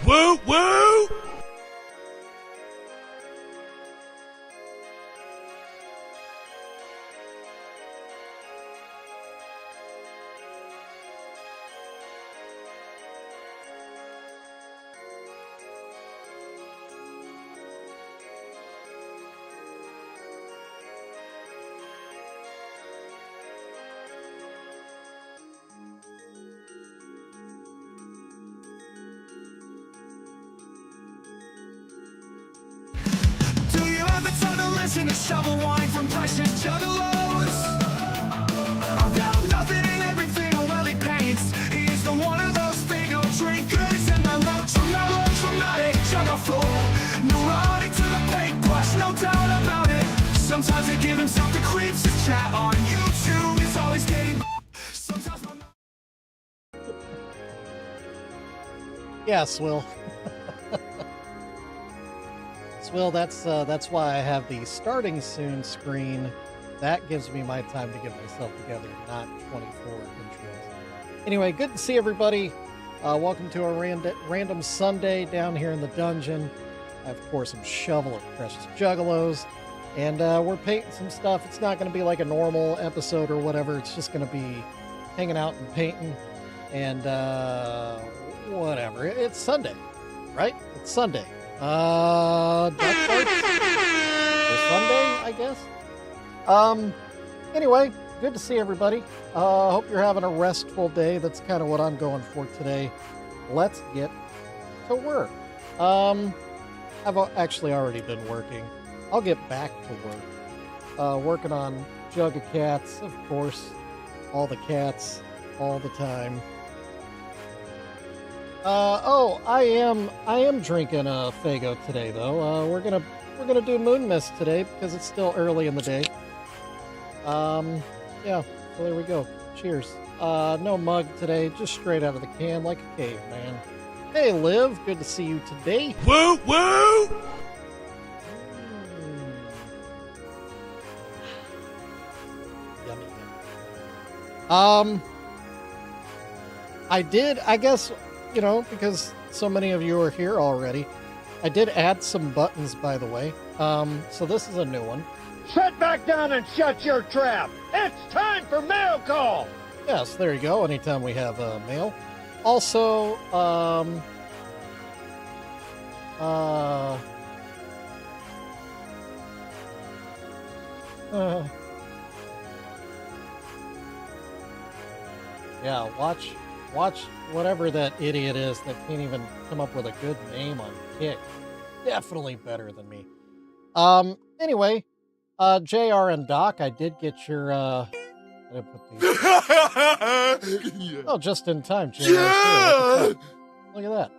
Woo woo! A shovel wine from PreciousJuggalos. About nothing and everything, well he paints. He's the one of those bingo drinkers and the melodramatic jugger floor. Neurotic to the paintbrush, no doubt about it. Sometimes they give himself the creeps. His chat on YouTube is always getting. Sometimes yeah, Swill. Well, that's why I have the starting soon screen. That gives me my time to get myself together, not 24 intros. Anyway, good to see everybody. Welcome to our random Sunday down here in the dungeon. I, of course, am Shovel of PreciousJuggalos, and we're painting some stuff. It's not going to be like a normal episode or whatever. It's just going to be hanging out and painting, and whatever. It's Sunday, right? It's Sunday. Duck Farts for Sunday, I guess. Anyway, good to see everybody. Hope you're having a restful day. That's kind of what I'm going for today. Let's get to work. I've actually already been working. I'll get back to work. Working on Juggacats, of course. All the cats, all the time. I am drinking a Faygo today though. We're gonna do Moon Mist today because it's still early in the day. Yeah, so there we go. Cheers. No mug today, just straight out of the can like a caveman. Hey Liv, good to see you today. Woo woo! Yummy. I guess, you know, because so many of you are here already, I did add some buttons, by the way. So this is a new one. Sit back down and shut your trap. It's time for mail call. Yes, there you go. Anytime we have mail. Also, yeah, watch whatever that idiot is that can't even come up with a good name on Kick. Definitely better than me. Anyway, JR and Doc, I did get your, I didn't put these. Yeah. Oh, just in time, JR. Yeah! Look at that.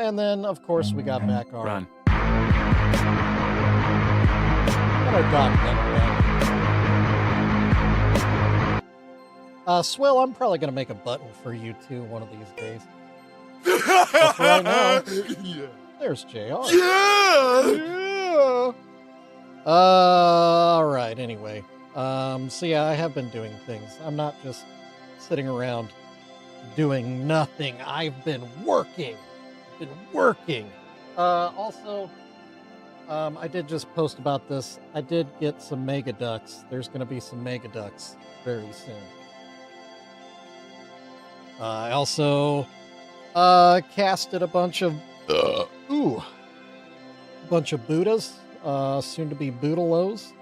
And then, of course, we got back our... Run. Got our Doc back. Swill, I'm probably going to make a button for you, too, one of these days. But for right now, Yeah. there's JR. Yeah! Yeah. All right, anyway. So yeah, I have been doing things. I'm not just sitting around doing nothing. I've been working. Also, I did just post about this. I did get some Mega Ducks. There's going to be some Mega Ducks very soon. I also casted a bunch of Buddhas, soon to be Juggalos.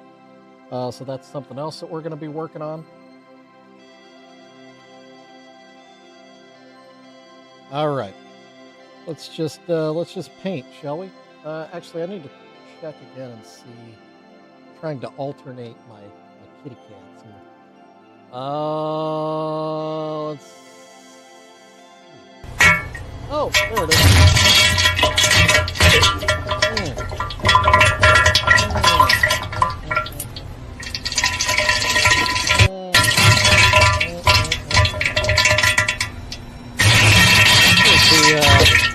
So that's something else that we're going to be working on. All right, let's just paint, shall we? Actually, I need to check again and see. I'm trying to alternate my kitty cats here. Let's. Oh, there it is.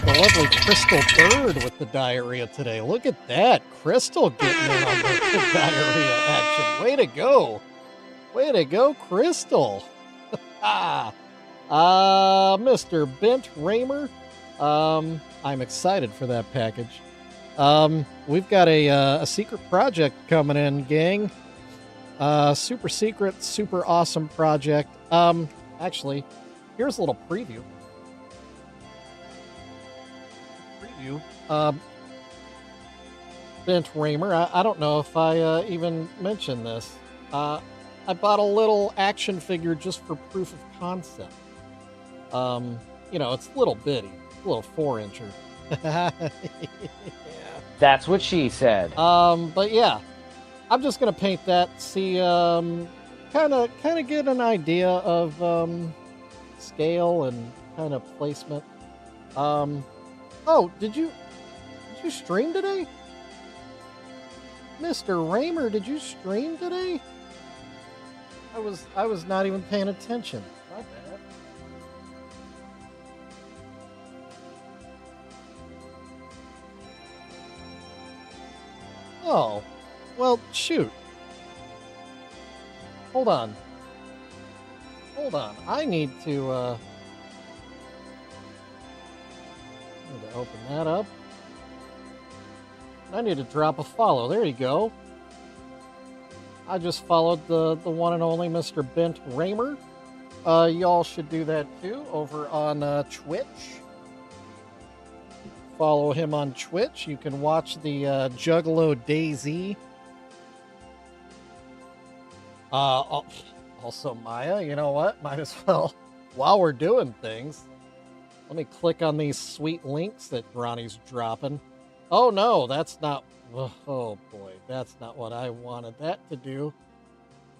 The lovely Crystal Bird with the diarrhea today. Look at that. Crystal getting in on the diarrhea action. Way to go. Way to go, Crystal. Mr. Bent Raymer, I'm excited for that package. We've got a secret project coming in, gang. Super secret, super awesome project. Actually, here's a little preview. Bent Raymer. I don't know if I even mentioned this. I bought a little action figure just for proof of concept. You know, it's a little bitty, a little 4-incher. Yeah. That's what she said. But yeah, I'm just gonna paint that. See, kind of get an idea of scale and kind of placement. Oh, did you stream today? Mr. Raymer, did you stream today? I was not even paying attention. My bad. Oh, well, shoot. Hold on. I need to open that up. I need to drop a follow. There you go. I just followed the one and only Mr. Bent Raymer. Y'all should do that too over on Twitch. Follow him on Twitch. You can watch the Juggalo Daisy. Also, Maya, you know what? Might as well, while we're doing things, let me click on these sweet links that Ronnie's dropping. Oh no, that's not... Oh boy, that's not what I wanted that to do.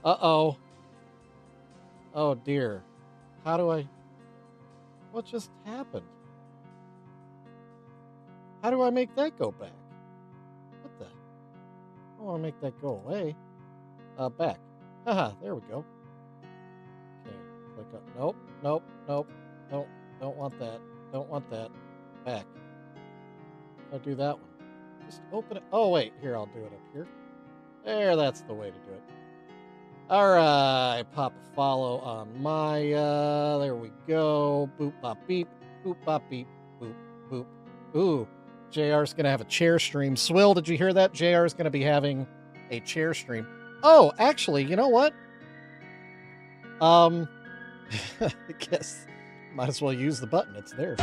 Uh-oh. Oh dear. How do I... What just happened? How do I make that go back? What the... I want to make that go away. Back. Haha, there we go. Okay, click up. Nope. Don't want that. Don't want that. Back. I'll do that one. Just open it. Oh, wait. Here, I'll do it up here. There, that's the way to do it. All right. Pop a follow on Maya. There we go. Boop, bop, beep. Boop, bop, beep. Boop, boop. Ooh. JR's going to have a chair stream. Swill, did you hear that? JR's going to be having a chair stream. Oh, actually, you know what? I guess might as well use the button. It's there.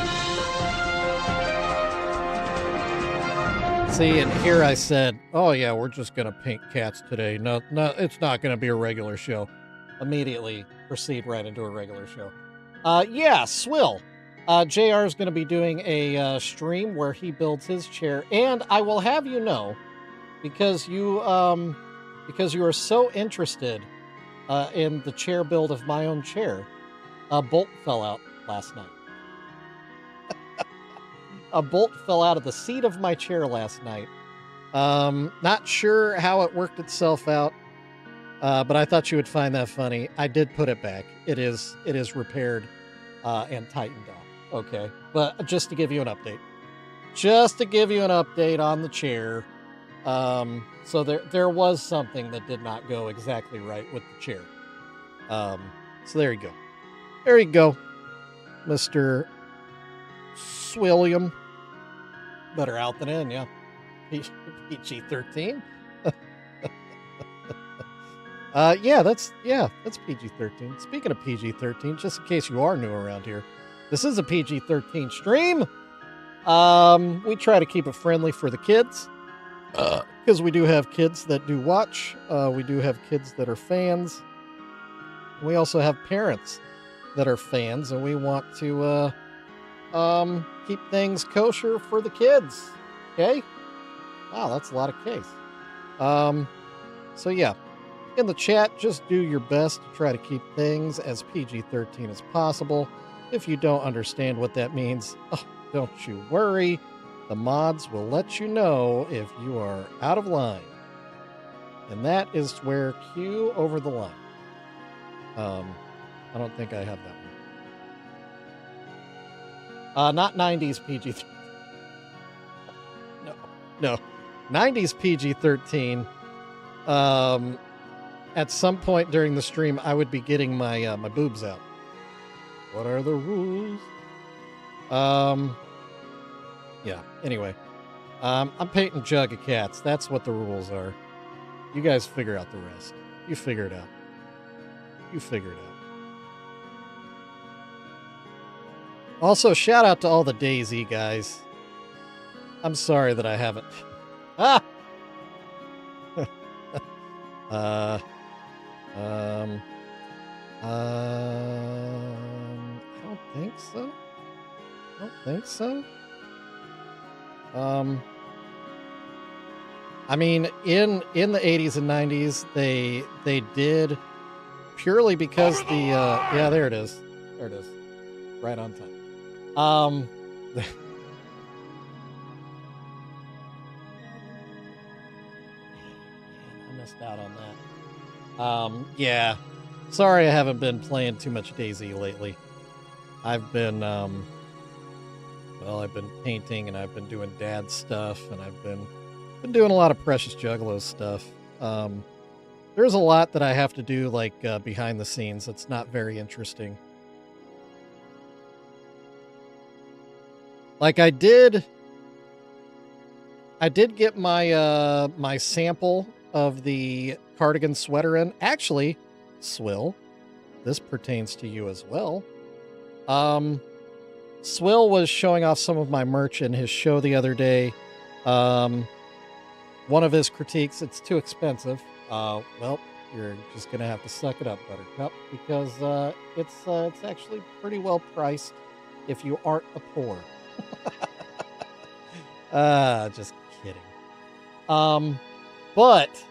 See, and here I said, oh yeah, we're just going to paint cats today. No, it's not going to be a regular show. Immediately proceed right into a regular show. Yeah, Swill. JR is going to be doing a stream where he builds his chair. And I will have you know, because you are so interested in the chair build of my own chair, a bolt fell out last night. A bolt fell out of the seat of my chair last night. Not sure how it worked itself out, but I thought you would find that funny. I did put it back. It is repaired and tightened up. Okay, but just to give you an update. Just to give you an update on the chair. So there was something that did not go exactly right with the chair. So there you go. There you go, Mr. Swilliam. Better out than in, yeah. PG-13. Yeah, that's PG-13. Speaking of PG-13, just in case you are new around here, this is a PG-13 stream. We try to keep it friendly for the kids. Because we do have kids that do watch. We do have kids that are fans. We also have parents that are fans, and we want to keep things kosher for the kids. Okay? Wow, that's a lot of case. So yeah, in the chat, just do your best to try to keep things as PG-13 as possible. If you don't understand what that means, don't you worry. The mods will let you know if you are out of line. And that is where Q over the line. I don't think I have that one. Not 90s PG-13. No. 90s PG-13. At some point during the stream, I would be getting my my boobs out. What are the rules? Yeah, anyway. I'm painting Juggacats. That's what the rules are. You guys figure out the rest. You figure it out. You figure it out. Also, shout out to all the Daisy guys. I'm sorry that I haven't. Ah! I don't think so. I don't think so. I mean, in the 80s and 90s, they did purely because the yeah, there it is. There it is. Right on time. I missed out on that. Yeah. Sorry I haven't been playing too much Daisy lately. I've been well, I've been painting and I've been doing dad stuff and I've been doing a lot of Precious Juggalos stuff. There's a lot that I have to do like behind the scenes. It's not very interesting. Like I did get my my sample of the cardigan sweater in. Actually, Swill, this pertains to you as well. Swill was showing off some of my merch in his show the other day. One of his critiques, it's too expensive. Well, you're just gonna have to suck it up, Buttercup, because it's actually pretty well priced if you aren't a poor. Just kidding. But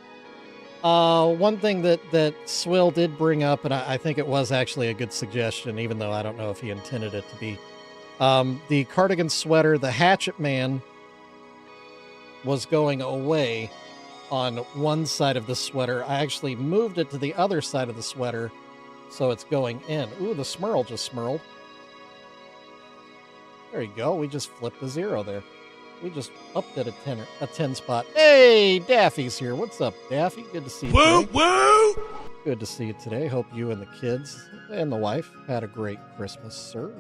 one thing that Swill did bring up, and I think it was actually a good suggestion, even though I don't know if he intended it to be, the cardigan sweater, the Hatchet Man, was going away on one side of the sweater. I actually moved it to the other side of the sweater, so it's going in. Ooh, the Smurl just smurled. There you go. We just flipped a 0 there. We just upped at a 10 spot. Hey, Daffy's here. What's up, Daffy? Good to see you today. Woo! Good to see you today. Hope you and the kids and the wife had a great Christmas, sir.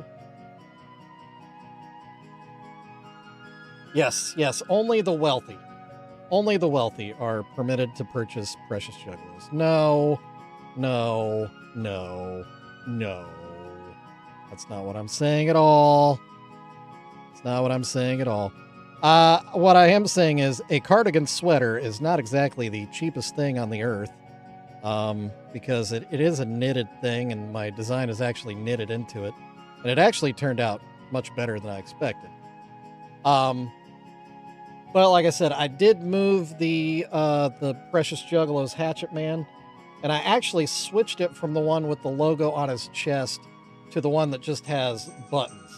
Yes, only the wealthy. Only the wealthy are permitted to purchase Precious Juggalos. No. That's not what I'm saying at all. It's not what I'm saying at all. What I am saying is a cardigan sweater is not exactly the cheapest thing on the earth, because it is a knitted thing, and my design is actually knitted into it, and it actually turned out much better than I expected. But like I said, I did move the Precious Juggalos Hatchet Man, and I actually switched it from the one with the logo on his chest to the one that just has buttons,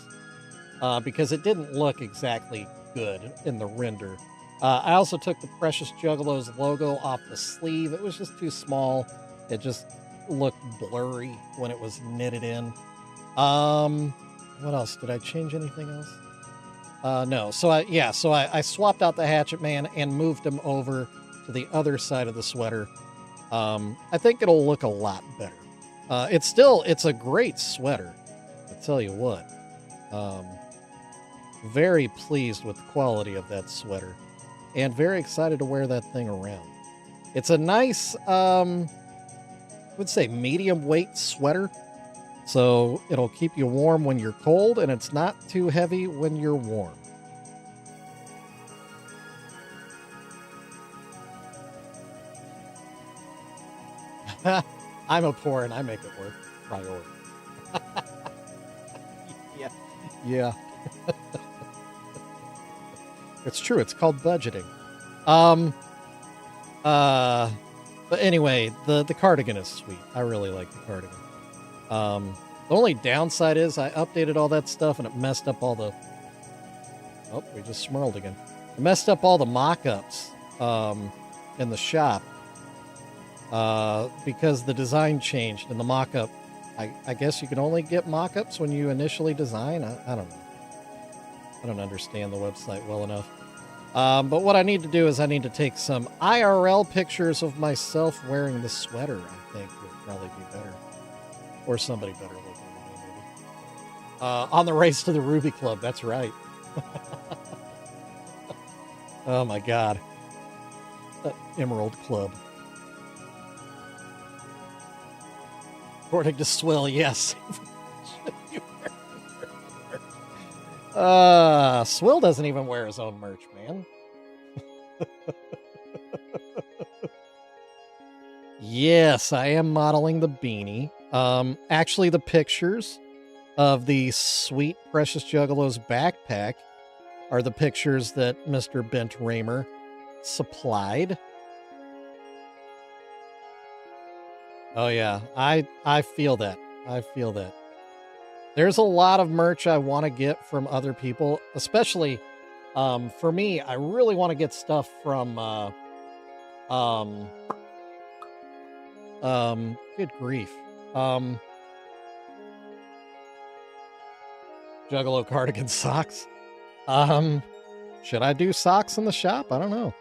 because it didn't look exactly good in the render. I also took the Precious Juggalos logo off the sleeve. It was just too small. It just looked blurry when it was knitted in. What else? Did I change anything else? No. So I swapped out the Hatchet Man and moved him over to the other side of the sweater. I think it'll look a lot better. It's a great sweater, I tell you what. Very pleased with the quality of that sweater and very excited to wear that thing around. It's a nice, I would say medium weight sweater. So it'll keep you warm when you're cold, and it's not too heavy when you're warm. I'm a poor and I make it work. Priority. Yeah. It's true. It's called budgeting. But anyway, the cardigan is sweet. I really like the cardigan. The only downside is I updated all that stuff and it messed up all the... Oh, we just smurled again. It messed up all the mock-ups in the shop because the design changed and the mock-up... I guess you can only get mock-ups when you initially design? I don't know. I don't understand the website well enough. But what I need to do is I need to take some IRL pictures of myself wearing the sweater, I think would probably be better. Or somebody better looking than me, maybe. On the race to the Ruby Club, that's right. Oh my God. That Emerald Club. According to Swill, yes. Swill doesn't even wear his own merch, man. Yes, I am modeling the beanie. Actually, the pictures of the sweet Precious Juggalos backpack are the pictures that Mr. Bent Raymer supplied. Oh yeah, I feel that. I feel that. There's a lot of merch I want to get from other people, especially for me, I really want to get stuff from good grief. Juggalo cardigan socks. Should I do socks in the shop? I don't know.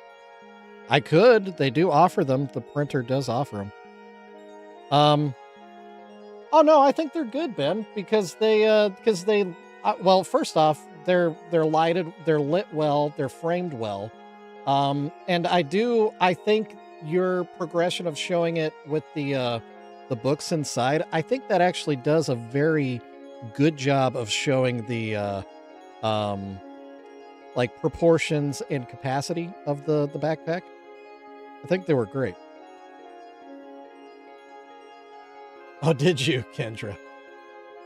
I could. They do offer them. The printer does offer them. Oh no, I think they're good, Ben, because they well, first off, they're lighted, they're lit well, they're framed well. And I think your progression of showing it with the books inside, I think that actually does a very good job of showing the like proportions and capacity of the backpack. I think they were great. Oh, did you, Kendra?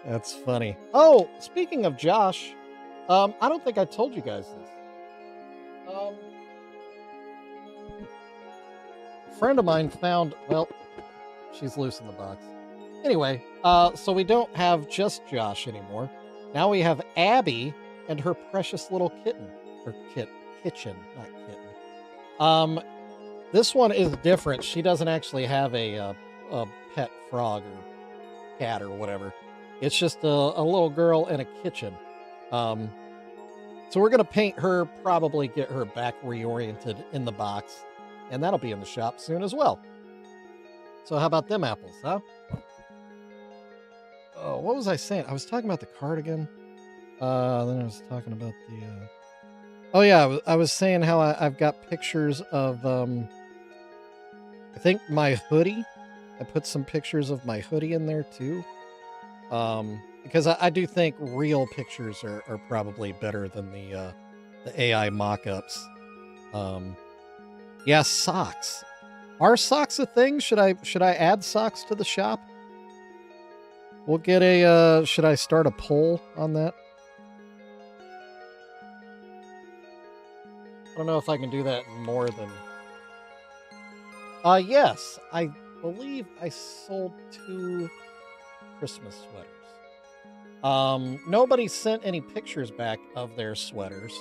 That's funny. Oh, speaking of Josh, I don't think I told you guys this. A friend of mine found, well, she's loose in the box. Anyway, so we don't have just Josh anymore. Now we have Abby and her precious little kitten. Or kitchen, not kitten. This one is different. She doesn't actually have a pet frog or cat or whatever. It's just a little girl in a kitchen. So we're going to paint her, probably get her back reoriented in the box, and that'll be in the shop soon as well. So how about them apples, huh? Oh, what was I saying? I was talking about the cardigan. Then I was talking about the... Oh yeah, I was saying how I've got pictures of, I think my hoodie. I put some pictures of my hoodie in there too. Because I do think real pictures are probably better than the AI mock-ups. Yeah, socks. Are socks a thing? Should I add socks to the shop? We'll get a, should I start a poll on that? I don't know if I can do that more than... yes, I believe I sold 2 Christmas sweaters. Nobody sent any pictures back of their sweaters,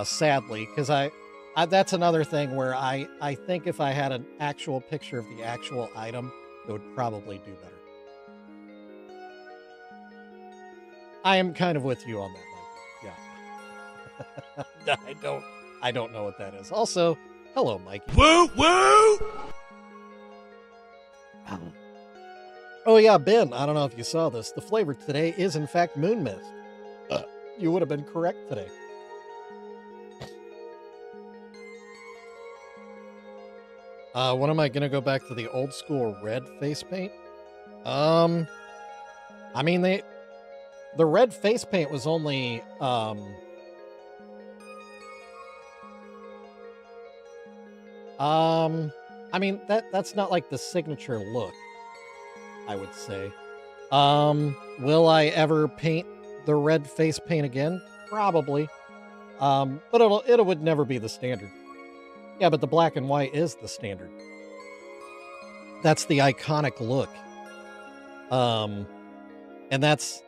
sadly, because that's another thing where I think if I had an actual picture of the actual item, it would probably do better. I am kind of with you on that, Mikey. Yeah. I don't know what that is. Also, hello, Mikey. Woo, woo! Oh yeah, Ben, I don't know if you saw this. The flavor today is in fact moon mist. You would have been correct today. When am I gonna go back to the old school red face paint? I mean the red face paint was only I mean that's not like the signature look, I would say. Will I ever paint the red face paint again? Probably. But it would never be the standard. Yeah, but the black and white is the standard. That's the iconic look. And that's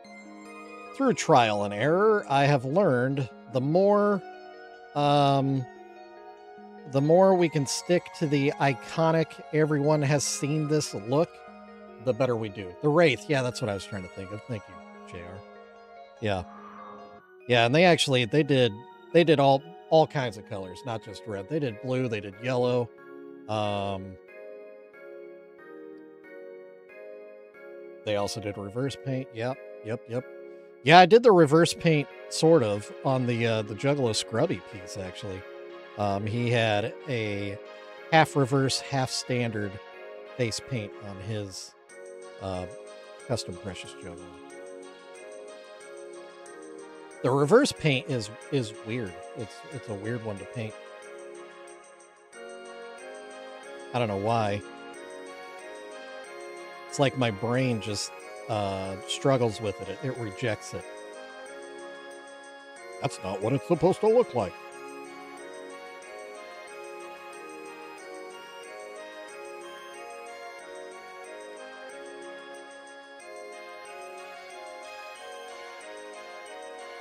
through trial and error. I have learned the more we can stick to the iconic, everyone has seen this look, the better we do. The Wraith, yeah, that's what I was trying to think of. Thank you, JR. Yeah. Yeah, and they did all kinds of colors, not just red. They did blue, they did yellow. They also did reverse paint. Yep. Yeah, I did the reverse paint sort of on the Juggalo Scrubby piece actually. He had a half reverse, half standard face paint on his custom Precious Juggalo. The reverse paint is weird. It's a weird one to paint. I don't know why. It's like my brain just struggles with it. It rejects it. That's not what it's supposed to look like.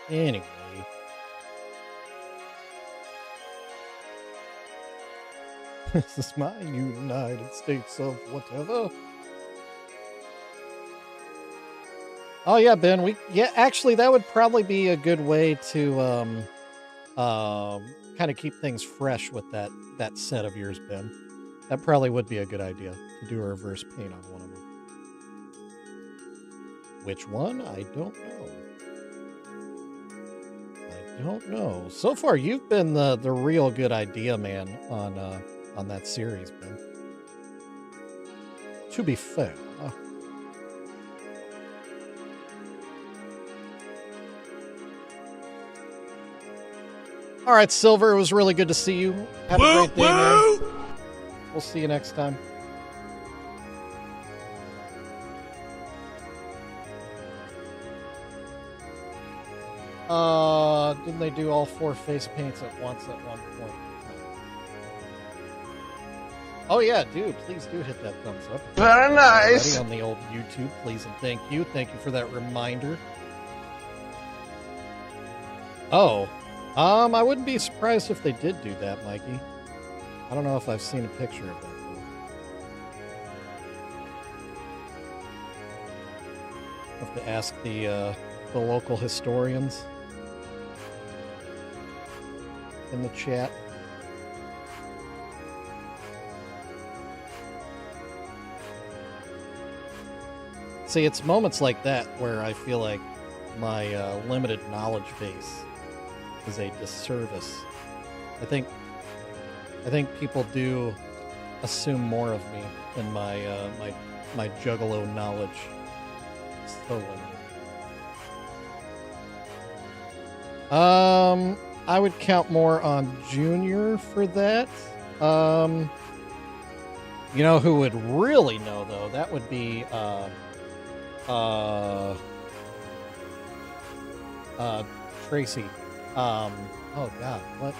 Anyway. This is my United States of whatever. Oh yeah, Ben. Actually, that would probably be a good way to kind of keep things fresh with that set of yours, Ben. That probably would be a good idea to do a reverse paint on one of them. Which one? I don't know. I don't know. So far, you've been the real good idea man on that series, Ben. To be fair. All right, Silver, it was really good to see you. Have a great day, man. We'll see you next time. Didn't they do all 4 face paints at once at one point? Oh yeah, dude, please do hit that thumbs up. Very nice. On the old YouTube, please and thank you. Thank you for that reminder. Oh, I wouldn't be surprised if they did do that, Mikey. I don't know if I've seen a picture of that, though. Have to ask the local historians in the chat. See, it's moments like that where I feel like my limited knowledge base is a disservice. I think people do assume more of me than my Juggalo knowledge. It's so limited. I would count more on Junior for that. You know who would really know though? That would be Tracy. Oh god, what?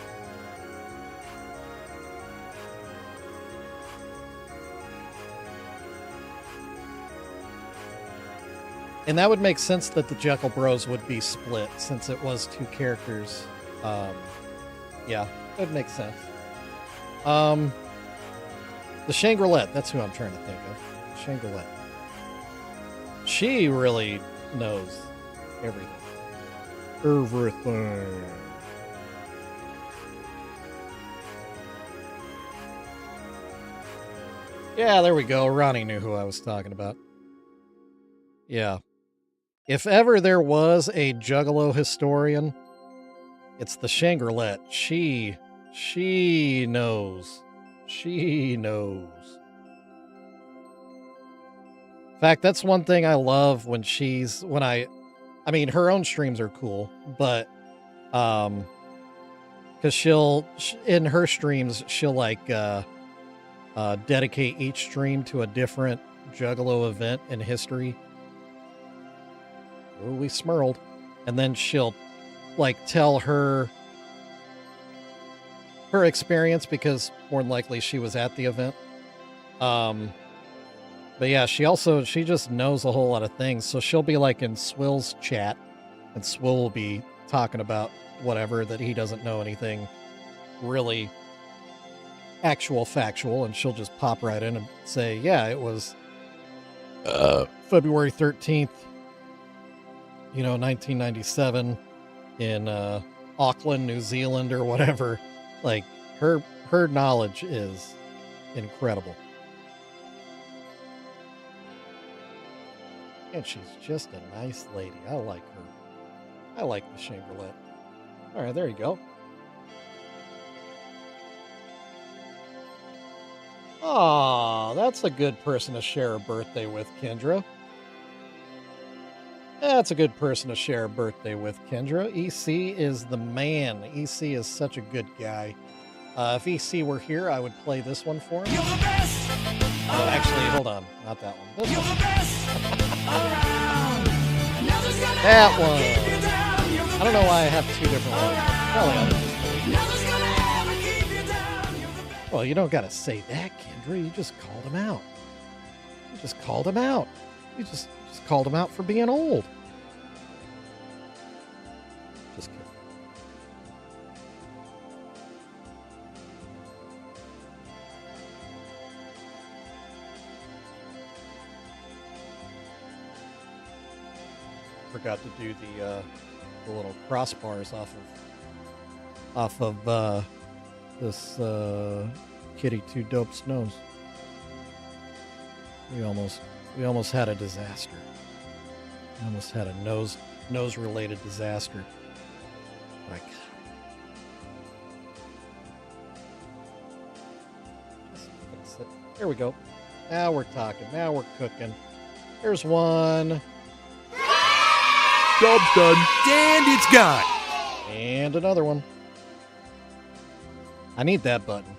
And that would make sense that the Jekyll Bros would be split since it was 2 characters. Yeah, that would make sense. The Shangri-La, that's who I'm trying to think of. Shangri-La. She really knows everything. Everything. Yeah, there we go. Ronnie knew who I was talking about. Yeah. If ever there was a Juggalo historian, it's the Shangri-La. She knows. She knows. In fact, that's one thing I love when I mean, her own streams are cool, but, because in her streams, she'll like, dedicate each stream to a different Juggalo event in history. Oh, we smurled. And then she'll like tell her experience because more than likely she was at the event. But yeah, she just knows a whole lot of things. So she'll be like in Swill's chat and Swill will be talking about whatever that he doesn't know anything really actual factual. And she'll just pop right in and say, yeah, it was February 13th, 1997 in Auckland, New Zealand or whatever. Like her knowledge is incredible. And she's just a nice lady. I like her. I like the chamberlet. All right, there you go. Aw, that's a good person to share a birthday with, Kendra. That's a good person to share a birthday with, Kendra. EC is the man. EC is such a good guy. If EC were here, I would play this one for him. You're the best Oh, actually, hold on. Not that one. This You're one. the best around. Nothing's gonna That ever one. keep you down. You're the I don't know why I have two different ones. Probably others. Nothing's gonna ever keep you down. You're the best. Well, you don't got to say that, Kendra. You just called him out. You just called him out. You just called him out for being old. Just kidding. Forgot to do the little crossbars off of this Kitty Two Dope Snows. We almost had a disaster. We almost had a nose related disaster. Like, just fix it. There we go. Now we're talking. Now we're cooking. There's one. Job's done. And it's gone. And another one. I need that button.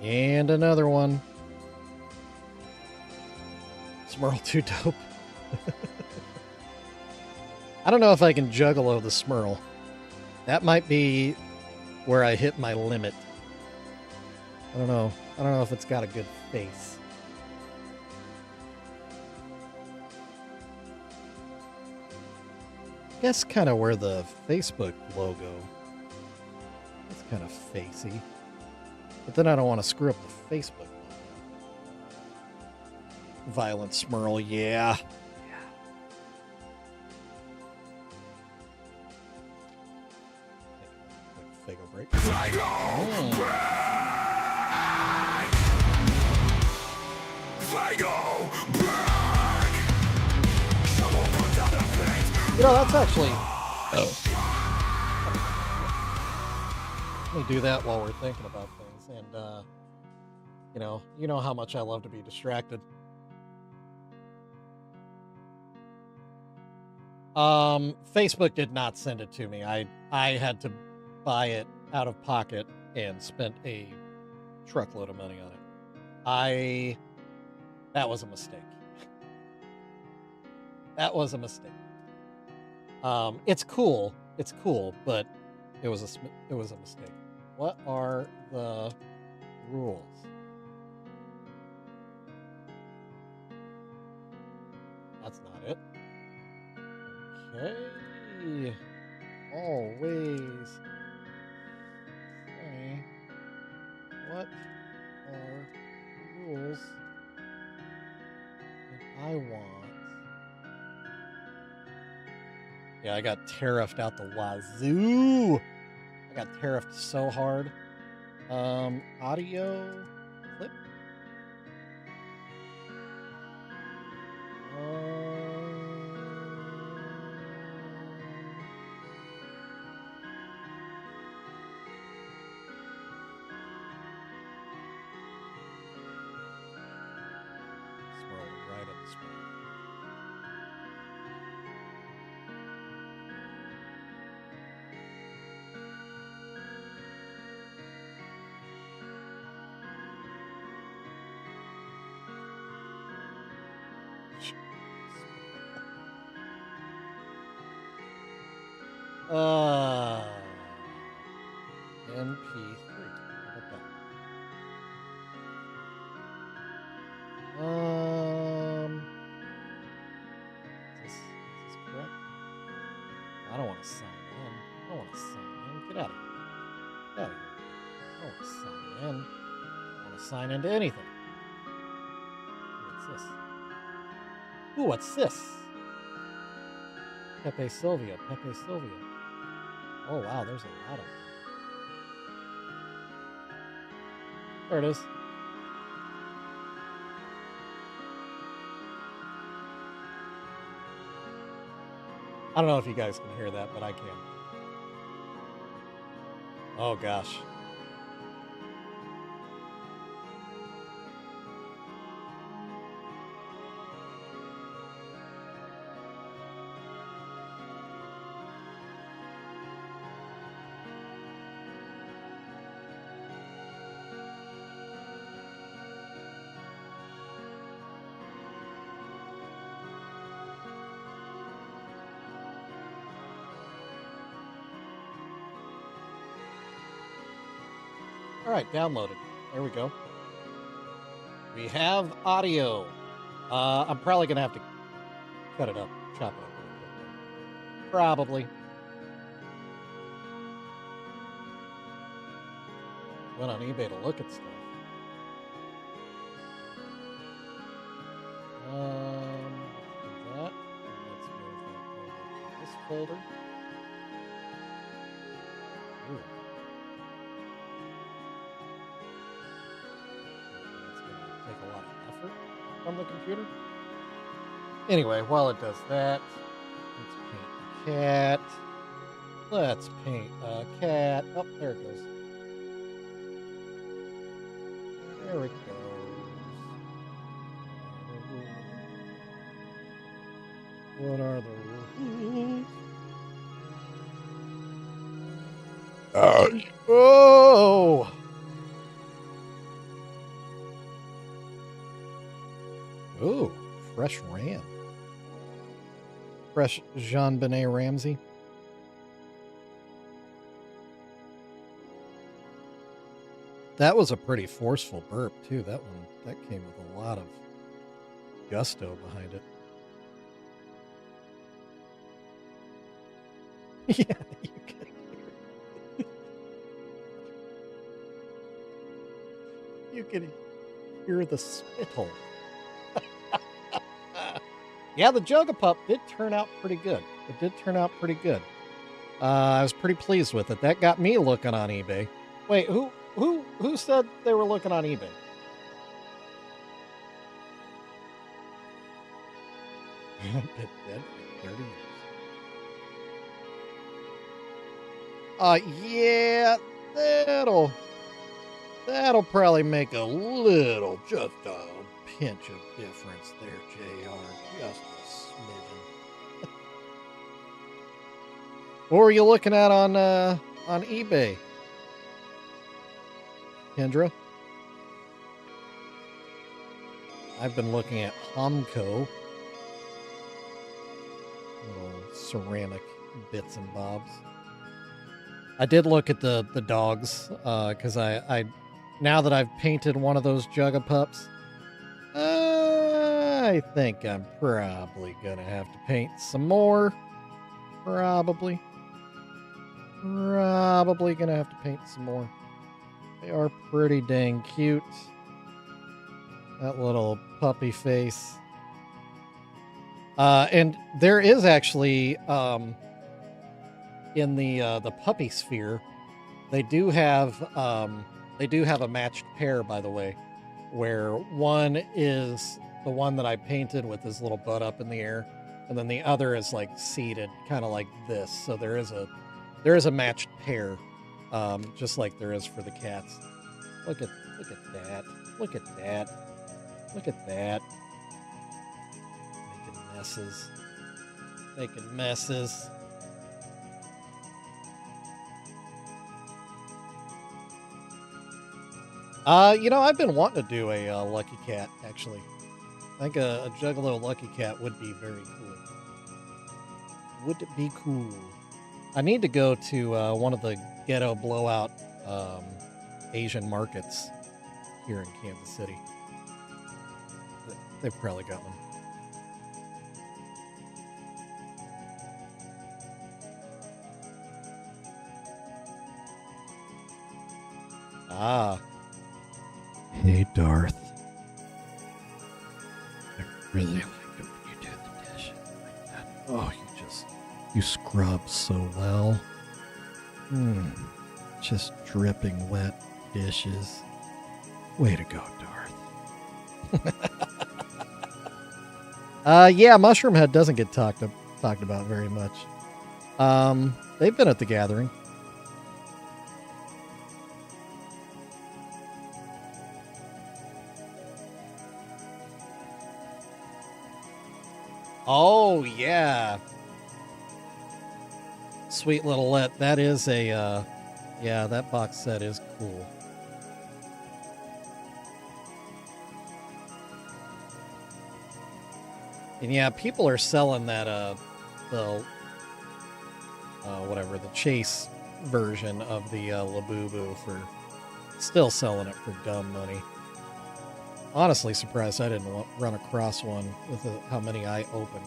And another one. Smurl too dope. I don't know if I can juggalo the Smurl. That might be where I hit my limit. I don't know. I don't know if it's got a good face. Guess kind of where the Facebook logo. It's kind of facey. But then I don't want to screw up the Facebook logo. Violent Smurl, yeah. Quick Fago break. You know, that's actually... Let me do that while we're thinking about things. And, you know how much I love to be distracted. Facebook did not send it to me. I had to buy it out of pocket and spent a truckload of money on it. That was a mistake. That was a mistake. It's cool, but it was a mistake. What are the rules? That's not it. Okay. Always say what are the rules that I want. Yeah, I got tariffed out the wazoo. I got tariffed so hard. Audio clip. Scroll right at the screen. MP3. How about that? Is this correct? I don't want to sign in. I don't want to sign in. Get out of here. Get out of here. I don't want to sign in. I don't want to sign into anything. What's this? Ooh, what's this? Pepe Sylvia. Oh, wow, there's a lot of them. There it is. I don't know if you guys can hear that, but I can. Oh, gosh. All right, downloaded. There we go. We have audio. I'm probably going to have to cut it up, chop it up. Probably. Went on eBay to look at stuff. Do that. Let's move that over to this folder. Ooh. Take a lot of effort from the computer. Anyway, while it does that, let's paint a cat. Let's paint a cat. Oh, there it goes. There it goes. What are the rules? Oh! Ooh, fresh ram. Fresh Jean-Benet Ramsey. That was a pretty forceful burp, too. That came with a lot of gusto behind it. Yeah, you can hear. You can hear the spittle. Yeah, the Juggapup did turn out pretty good. It did turn out pretty good. I was pretty pleased with it. That got me looking on eBay. Wait, who said they were looking on eBay? Been dead for 30 years. Yeah, that'll probably make a little, just a pinch of difference there, JR. Just a smidgen. What were you looking at on eBay, Kendra? I've been looking at Homco. Little ceramic bits and bobs. I did look at the dogs, because I now that I've painted one of those Juggapups, I think I'm probably gonna have to paint some more. Probably gonna have to paint some more. They are pretty dang cute. That little puppy face. And there is actually, in the puppy sphere, they do have a matched pair, by the way, where one is the one that I painted with his little butt up in the air, and then the other is like seated, kind of like this. So there is a matched pair, just like there is for the cats. Look at that. Look at that. Look at that. Making messes. Making messes. I've been wanting to do a Lucky Cat, actually. I think a Juggalo Lucky Cat would be very cool. Would it be cool? I need to go to one of the ghetto blowout Asian markets here in Kansas City. They've probably got one. Ah. Hey, Darth. I really like it when you do the dishes like that. Oh, you scrub so well. Just dripping wet dishes. Way to go, Darth. Yeah, Mushroom Head doesn't get talked about very much. They've been at the gathering. Oh, yeah. Sweet Little Let. That is a, yeah, that box set is cool. And yeah, people are selling that, whatever, the Chase version of the Labubu for, still selling it for dumb money. Honestly surprised I didn't run across one with how many I opened.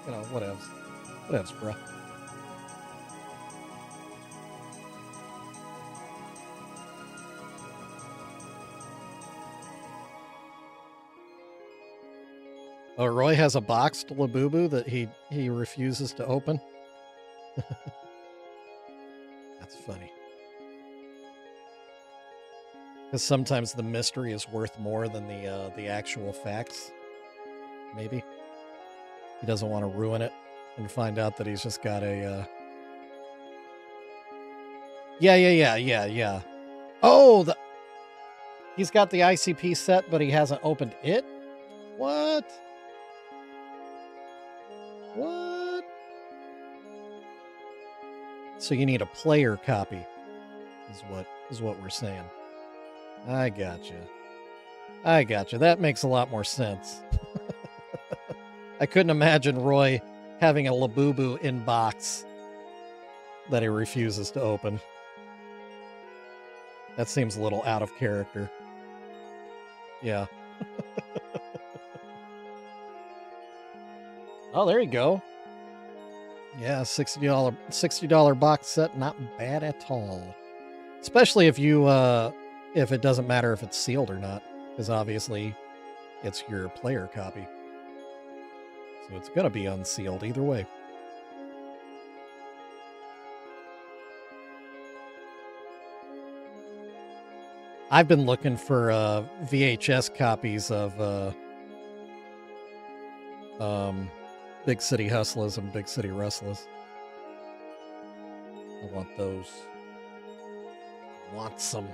But, you know, whatevs. Whatevs, bruh. Oh, Roy has a boxed Labubu that he refuses to open. That's funny. Because sometimes the mystery is worth more than the actual facts. Maybe. He doesn't want to ruin it and find out that he's just got a... Yeah. Oh, he's got the ICP set, but he hasn't opened it? What? What? So you need a player copy, is what we're saying. I gotcha. That makes a lot more sense. I couldn't imagine Roy having a Labubu in box that he refuses to open. That seems a little out of character. Yeah. Oh, there you go. Yeah, $60 box set, not bad at all. Especially if you if it doesn't matter if it's sealed or not, because obviously it's your player copy. So it's gonna be unsealed either way. I've been looking for VHS copies of Big City Hustlers and Big City Rustlers. I want those. I want some.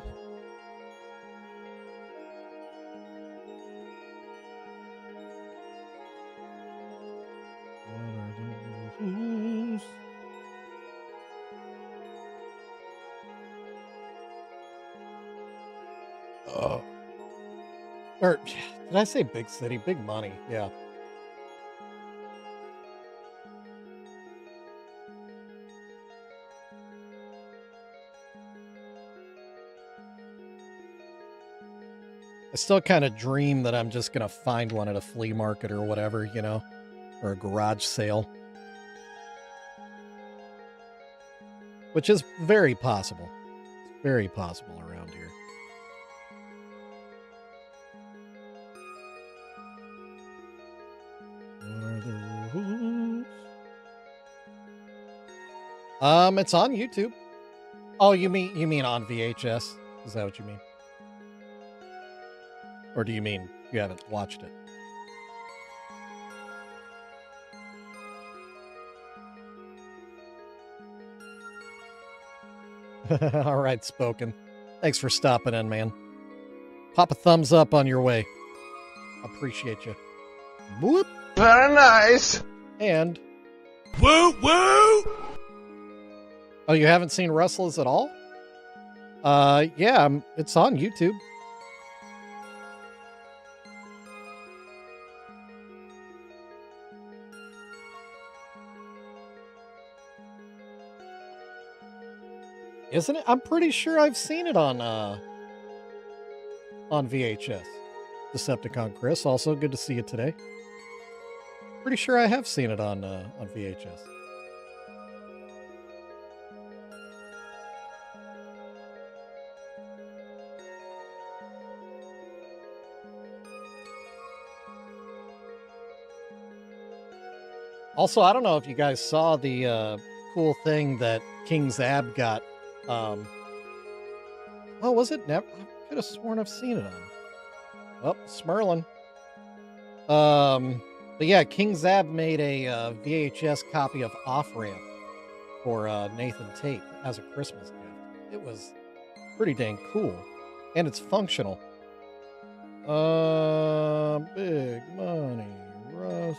Or did I say big city? Big money, yeah. I still kind of dream that I'm just going to find one at a flea market or whatever, you know, or a garage sale. Which is very possible. It's very possible around here. It's on YouTube. Oh, you mean on VHS? Is that what you mean? Or do you mean you haven't watched it? All right, Spoken. Thanks for stopping in, man. Pop a thumbs up on your way. Appreciate you. Whoop. Very nice. And... Woo woo! Oh, you haven't seen Rustlers at all? Yeah, it's on YouTube. Isn't it? I'm pretty sure I've seen it on VHS. Decepticon Chris, also good to see you today. Pretty sure I have seen it on VHS. Also, I don't know if you guys saw the cool thing that King Zab got. Oh, was it? Never. I could have sworn I've seen it on. Oh, Smurlin. But yeah, King Zab made a VHS copy of Off Ramp for Nathan Tate as a Christmas gift. It was pretty dang cool, and it's functional. Big money rustlers.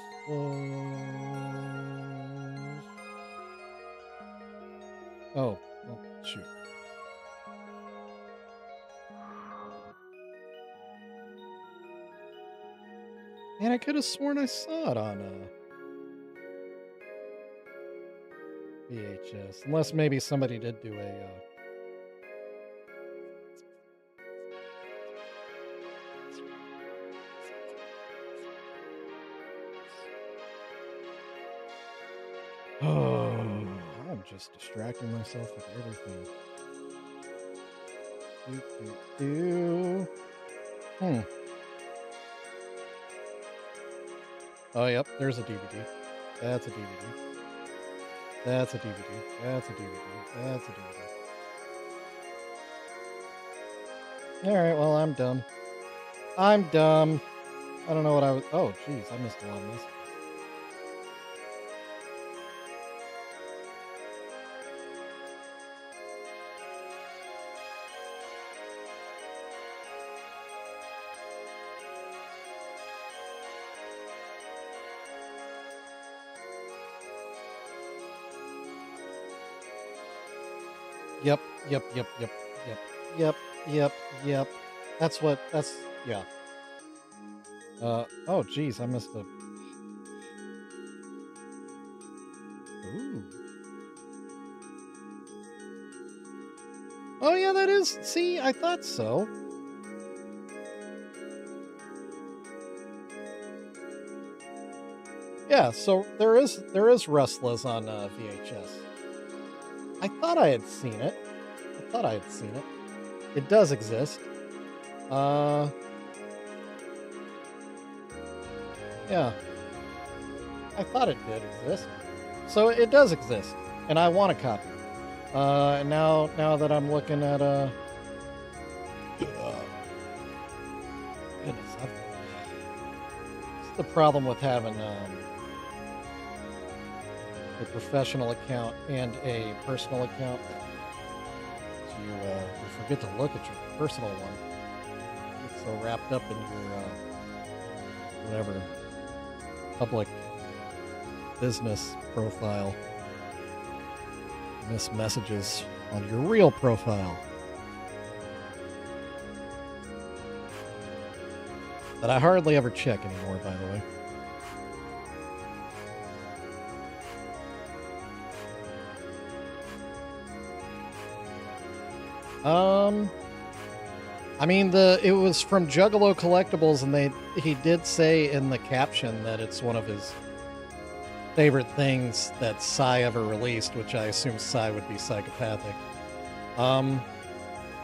Oh, well, shoot. Man, I could have sworn I saw it on VHS. Unless maybe somebody did do a... Oh, I'm just distracting myself with everything. Oh, yep, there's a DVD. That's a DVD. That's a DVD. That's a DVD. That's a DVD. Alright, well, I'm dumb. I'm dumb. I don't know what I was... Oh, jeez, I missed a lot of this. Yep. That's, yeah. Oh, geez, I missed a... Ooh. Oh, yeah, that is, see, I thought so. Yeah, so there is Rustlers on VHS. I thought I had seen it. It does exist. Yeah. I thought it did exist. So it does exist, and I want a copy. And now that I'm looking at goodness, it's the problem with having a professional account and a personal account. You forget to look at your personal one. You get so wrapped up in your whatever public business profile. You miss messages on your real profile that I hardly ever check anymore, by the way. I mean, it was from Juggalo Collectibles, and he did say in the caption that it's one of his favorite things that Psy ever released, which I assume Psy would be psychopathic.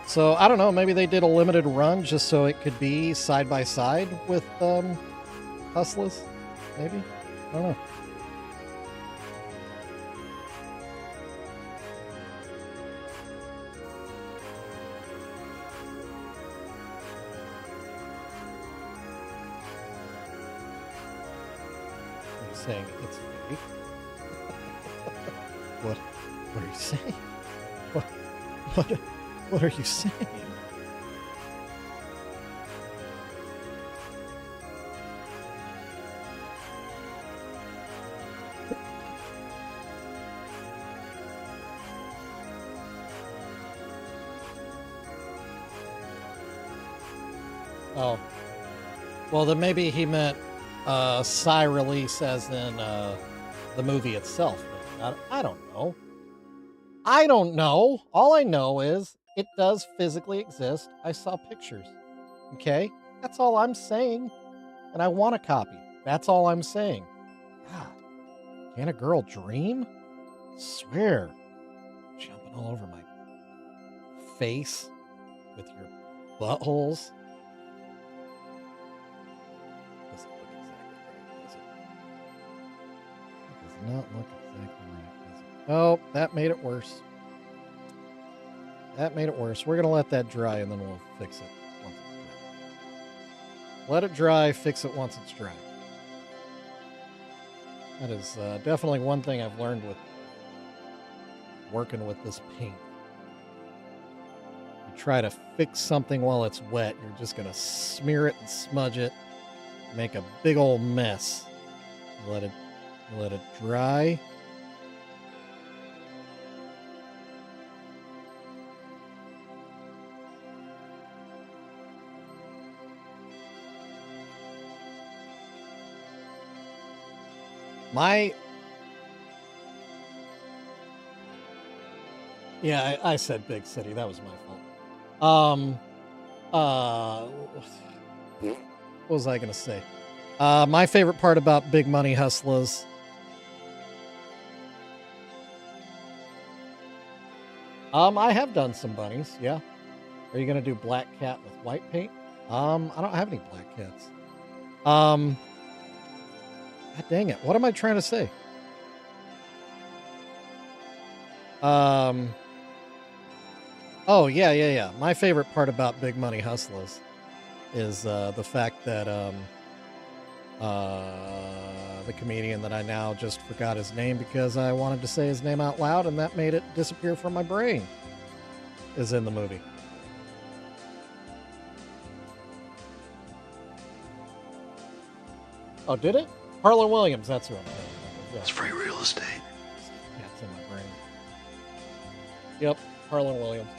So I don't know, maybe they did a limited run just so it could be side by side with Hustlers, maybe? I don't know. Saying it's fake. What are you saying? What are you saying? Oh. Well, then maybe he meant Psy release as in the movie itself. I don't know. I don't know. All I know is it does physically exist. I saw pictures. Okay? That's all I'm saying. And I want a copy. That's all I'm saying. God, can a girl dream? Swear. Jumping all over my face with your buttholes. Not look exactly right, does it? Oh, that made it worse. We're going to let that dry, and then we'll fix it once it's dry. Let it dry, fix it once it's dry. That is definitely one thing I've learned with working with this paint. You try to fix something while it's wet, you're just going to smear it and smudge it, make a big old mess. Let it dry. Yeah, I said big city. That was my fault. What was I going to say? My favorite part about Big Money Hustlers. I have done some bunnies, yeah. Are you going to do black cat with white paint? I don't have any black cats. God dang it. What am I trying to say? Oh, yeah. My favorite part about Big Money Hustlers is the fact that the comedian that I now just forgot his name because I wanted to say his name out loud and that made it disappear from my brain is in the movie. Oh, did it? Harlan Williams, that's who I'm thinking of. Yeah. It's free real estate. Yeah, it's in my brain. Yep, Harlan Williams.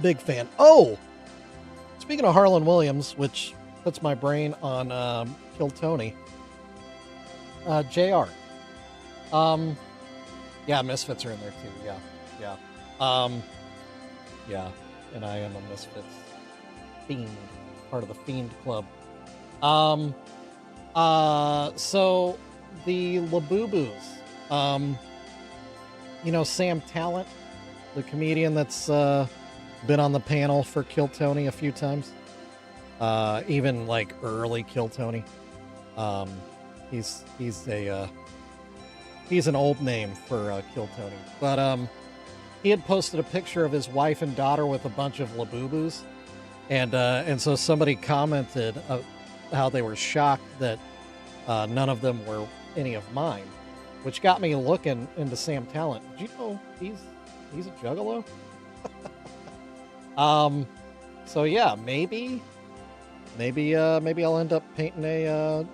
Big fan. Oh! Speaking of Harlan Williams, which puts my brain on Kill Tony. JR. Yeah, Misfits are in there too. Yeah. Yeah, and I am a Misfits fiend, part of the Fiend Club. So the Labubus, you know, Sam Talent, the comedian that's been on the panel for Kill Tony a few times, even like early Kill Tony. He's an old name for Kill Tony, but he had posted a picture of his wife and daughter with a bunch of Labubus, and so somebody commented how they were shocked that none of them were any of mine, which got me looking into Sam Talent. Did you know he's a Juggalo? So yeah, maybe I'll end up painting a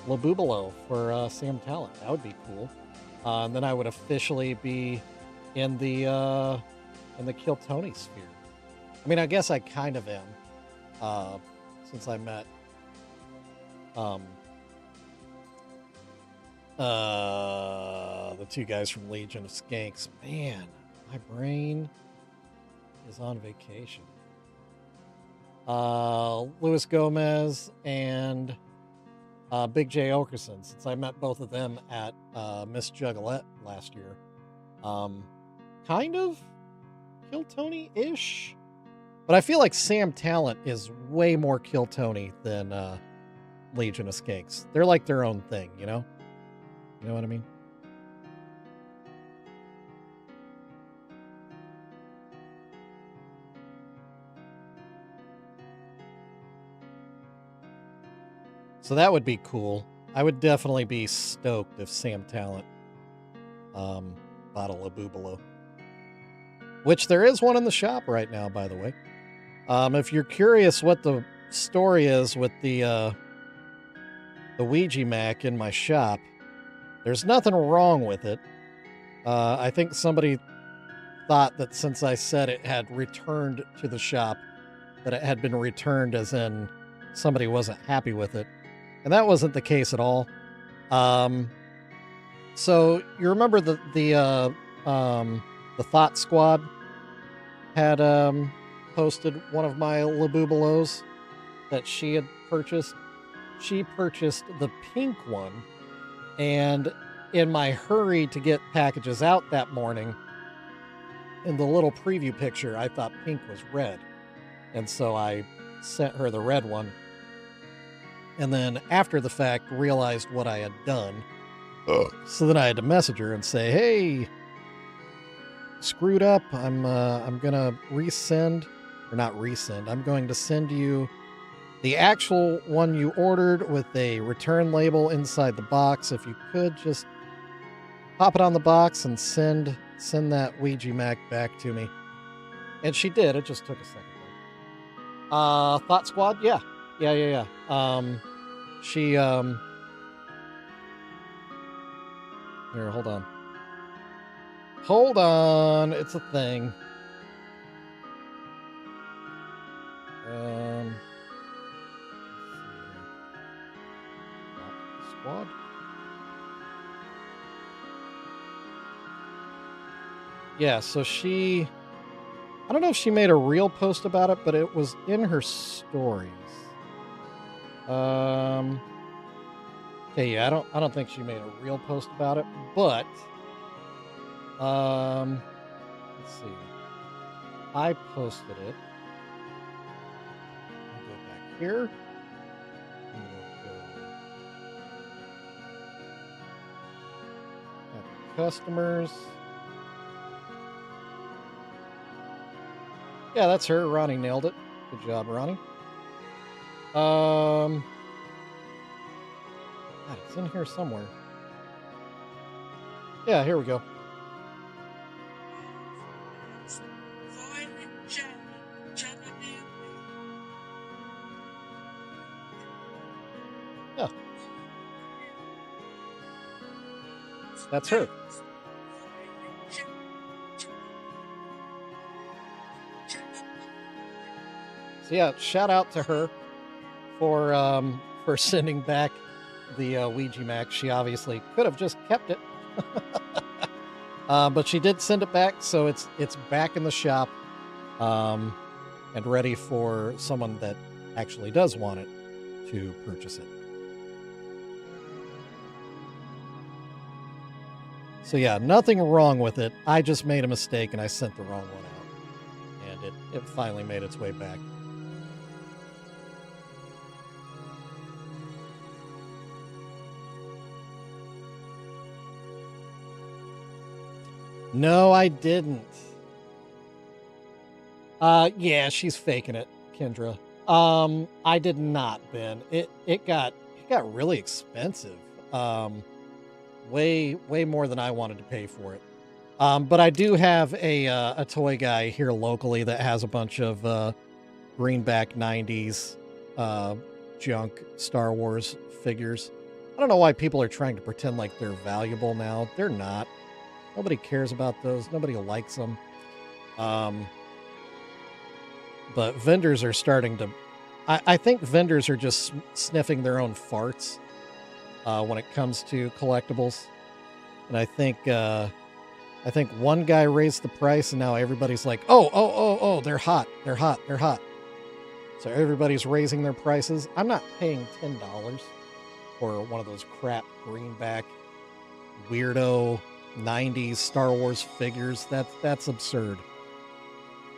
Labubalo for Sam Talent. That would be cool. And then I would officially be in the Kill Tony sphere. I mean, I guess I kind of am, since I met the two guys from Legion of Skanks. Man, my brain is on vacation. Luis Gomez and Big J Okerson, since I met both of them at Miss Juggalette last year. Kind of Kill Tony-ish. But I feel like Sam Talent is way more Kill Tony than Legion of Skanks. They're like their own thing, you know? You know what I mean? So that would be cool. I would definitely be stoked if Sam Talent bought a Labubalo. Which there is one in the shop right now, by the way. If you're curious what the story is with the Ouija Mac in my shop, there's nothing wrong with it. I think somebody thought that since I said it had returned to the shop, that it had been returned as in somebody wasn't happy with it. And that wasn't the case at all. So you remember the Thought Squad had posted one of my Labubalos that she had purchased. She purchased the pink one, and in my hurry to get packages out that morning, in the little preview picture, I thought pink was red. And so I sent her the red one. And then after the fact, realized what I had done. So then I had to message her and say, hey, screwed up. I'm gonna resend, or not resend. I'm going to send you the actual one you ordered with a return label inside the box. If you could just pop it on the box and send that Ouija Mac back to me. And she did. It just took a second. Thought Squad? Yeah. Yeah. She, here, hold on. Hold on. It's a thing. Let's see here. Squad? Yeah, so she... I don't know if she made a real post about it, but it was in her stories. Okay, yeah, I don't think she made a real post about it, but let's see. I posted it. I'll go back here. And we'll go happy customers. Yeah, that's her. Ronnie nailed it. Good job, Ronnie. God, it's in here somewhere. Yeah, here we go. Yeah. That's her. So yeah, shout out to her for sending back the Ouija Mac. She obviously could have just kept it, but she did send it back, so it's back in the shop, and ready for someone that actually does want it to purchase it. So yeah, nothing wrong with it. I just made a mistake and I sent the wrong one out, and it finally made its way back. No, I didn't. Yeah, she's faking it, Kendra. I did not, Ben. It got really expensive. Way more than I wanted to pay for it. But I do have a toy guy here locally that has a bunch of greenback 90s junk Star Wars figures. I don't know why people are trying to pretend like they're valuable now. They're not. Nobody cares about those. Nobody likes them. But vendors are starting to... I think vendors are just sniffing their own farts when it comes to collectibles. And I think one guy raised the price and now everybody's like, oh, they're hot. So everybody's raising their prices. I'm not paying $10 for one of those crap greenback weirdo 90s Star Wars figures. That's absurd.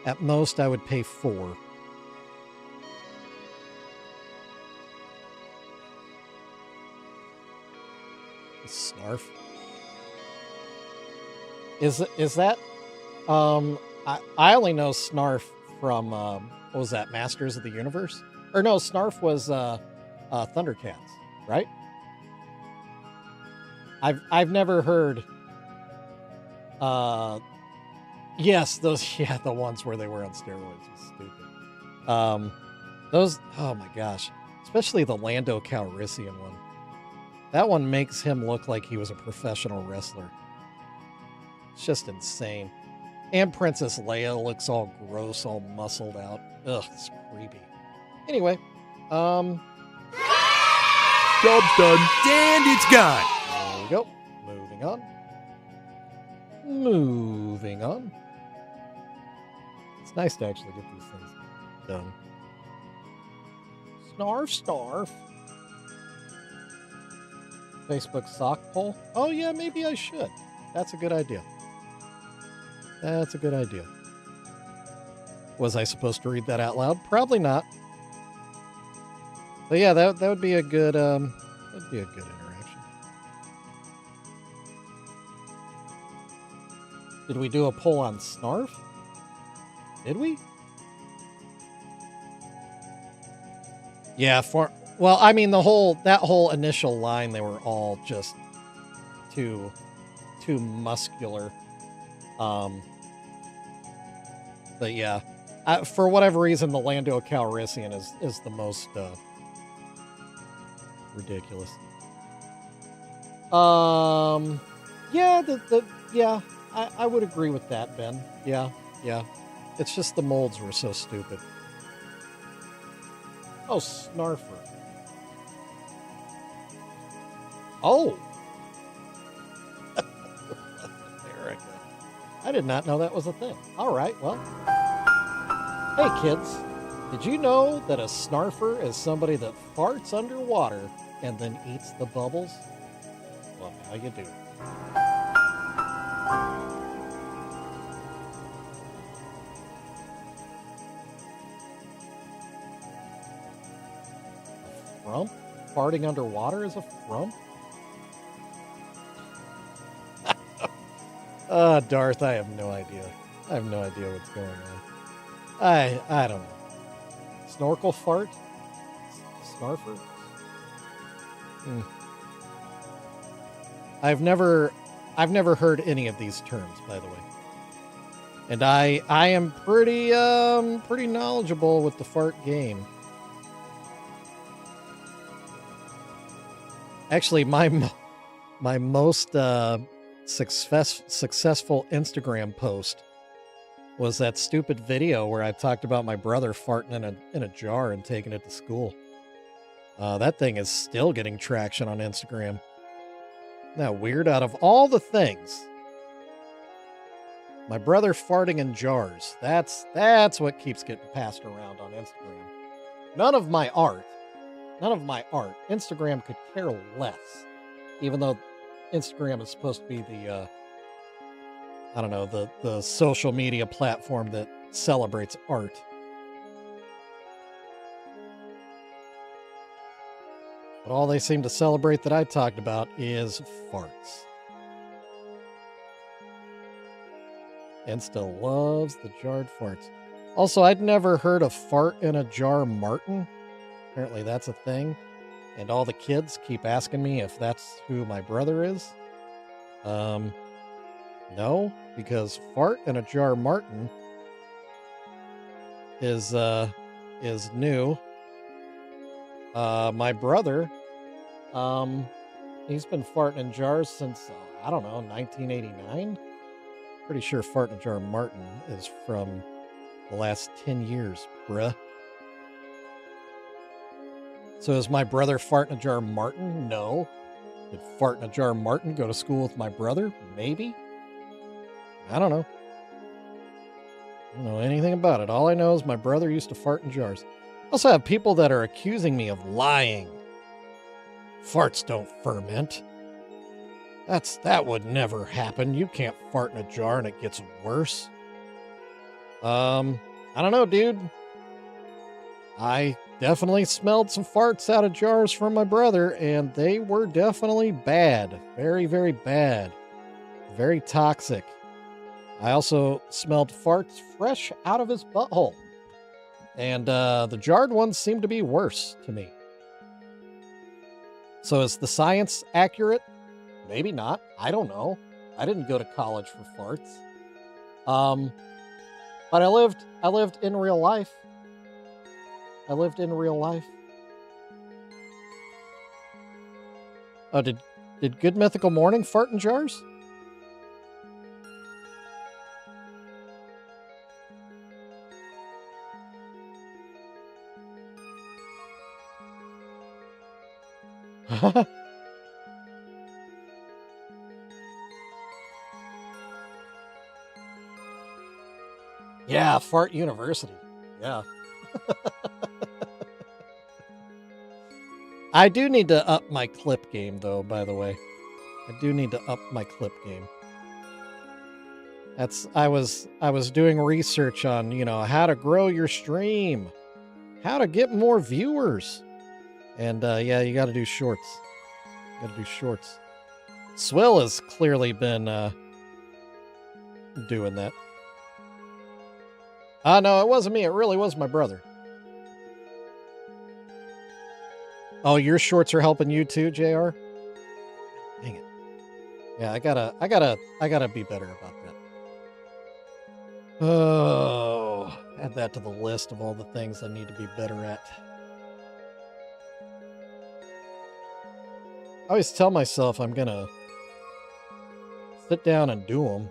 At most, I would pay $4. Snarf. Is that? I only know Snarf from what was that? Masters of the Universe? Or no, Snarf was Thundercats, right? I've never heard. Yes, those, yeah, the ones where they were on steroids was stupid. Those, oh my gosh, especially the Lando Calrissian one. That one makes him look like he was a professional wrestler. It's just insane. And Princess Leia looks all gross, all muscled out. Ugh, it's creepy. Anyway, Job's done. And it's gone. There we go. Moving on. It's nice to actually get these things done. Snarf. Facebook sock poll. Oh yeah, maybe I should. That's a good idea. Was I supposed to read that out loud? Probably not. But yeah, that would be a good that'd be a good interaction. Did we do a poll on Snarf? Did we? Yeah, well, I mean that whole initial line, they were all just too too muscular. But yeah, for whatever reason, the Lando Calrissian is the most ridiculous. Yeah, yeah, I would agree with that, Ben. Yeah. It's just the molds were so stupid. Oh, Snarfer. Oh. America. I did not know that was a thing. All right, well. Hey, kids. Did you know that a snarfer is somebody that farts underwater and then eats the bubbles? Well, now you do. A frump? Farting underwater is a frump? Darth, I have no idea. I have no idea what's going on. I don't know. Snorkel fart? Snarfer? I've never heard any of these terms, by the way. And I am pretty knowledgeable with the fart game. Actually, my most successful Instagram post was that stupid video where I talked about my brother farting in a jar and taking it to school. That thing is still getting traction on Instagram. Isn't that weird? Out of all the things, my brother farting in jars. That's what keeps getting passed around on Instagram. None of my art. Instagram could care less. Even though Instagram is supposed to be the the social media platform that celebrates art. But all they seem to celebrate that I talked about is farts. Insta loves the jarred farts. Also, I'd never heard of fart in a jar Martin. Apparently that's a thing. And all the kids keep asking me if that's who my brother is. No, because fart in a jar Martin is new. My brother, he's been farting in jars since, 1989. Pretty sure fart in a jar Martin is from the last 10 years, bruh. So is my brother fart in a jar Martin? No. Did fart in a jar Martin go to school with my brother? Maybe. I don't know. I don't know anything about it. All I know is my brother used to fart in jars. I also have people that are accusing me of lying. Farts don't ferment. That would never happen. You can't fart in a jar and it gets worse. I don't know, dude. I definitely smelled some farts out of jars from my brother, and they were definitely bad. Very, very bad. Very toxic. I also smelled farts fresh out of his butthole. And the jarred ones seem to be worse to me. So is the science accurate? Maybe not. I don't know. I didn't go to college for farts. But I lived in real life. Oh, did Good Mythical Morning fart in jars? Yeah, Fart University. Yeah. I do need to up my clip game, though, by the way. I do need to up my clip game. I was doing research on, how to grow your stream, how to get more viewers. And yeah, you got to do shorts. Swill has clearly been doing that. No, it wasn't me. It really was my brother. Oh, your shorts are helping you too, JR? Dang it. Yeah, I gotta be better about that. Oh, add that to the list of all the things I need to be better at. I always tell myself I'm gonna sit down and do them.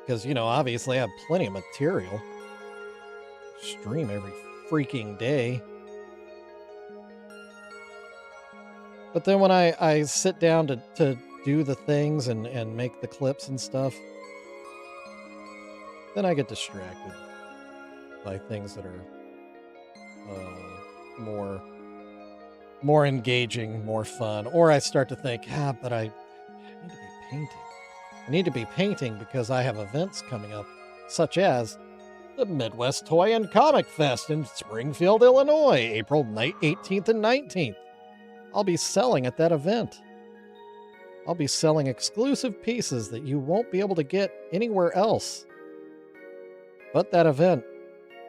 Because, you know, obviously I have plenty of material. Stream every freaking day. But then when I sit down to do the things and make the clips and stuff, then I get distracted by things that are more engaging, more fun. Or I start to think, but I need to be painting. I need to be painting because I have events coming up, such as the Midwest Toy and Comic Fest in Springfield, Illinois, April 18th and 19th. I'll be selling at that event. I'll be selling exclusive pieces that you won't be able to get anywhere else but that event,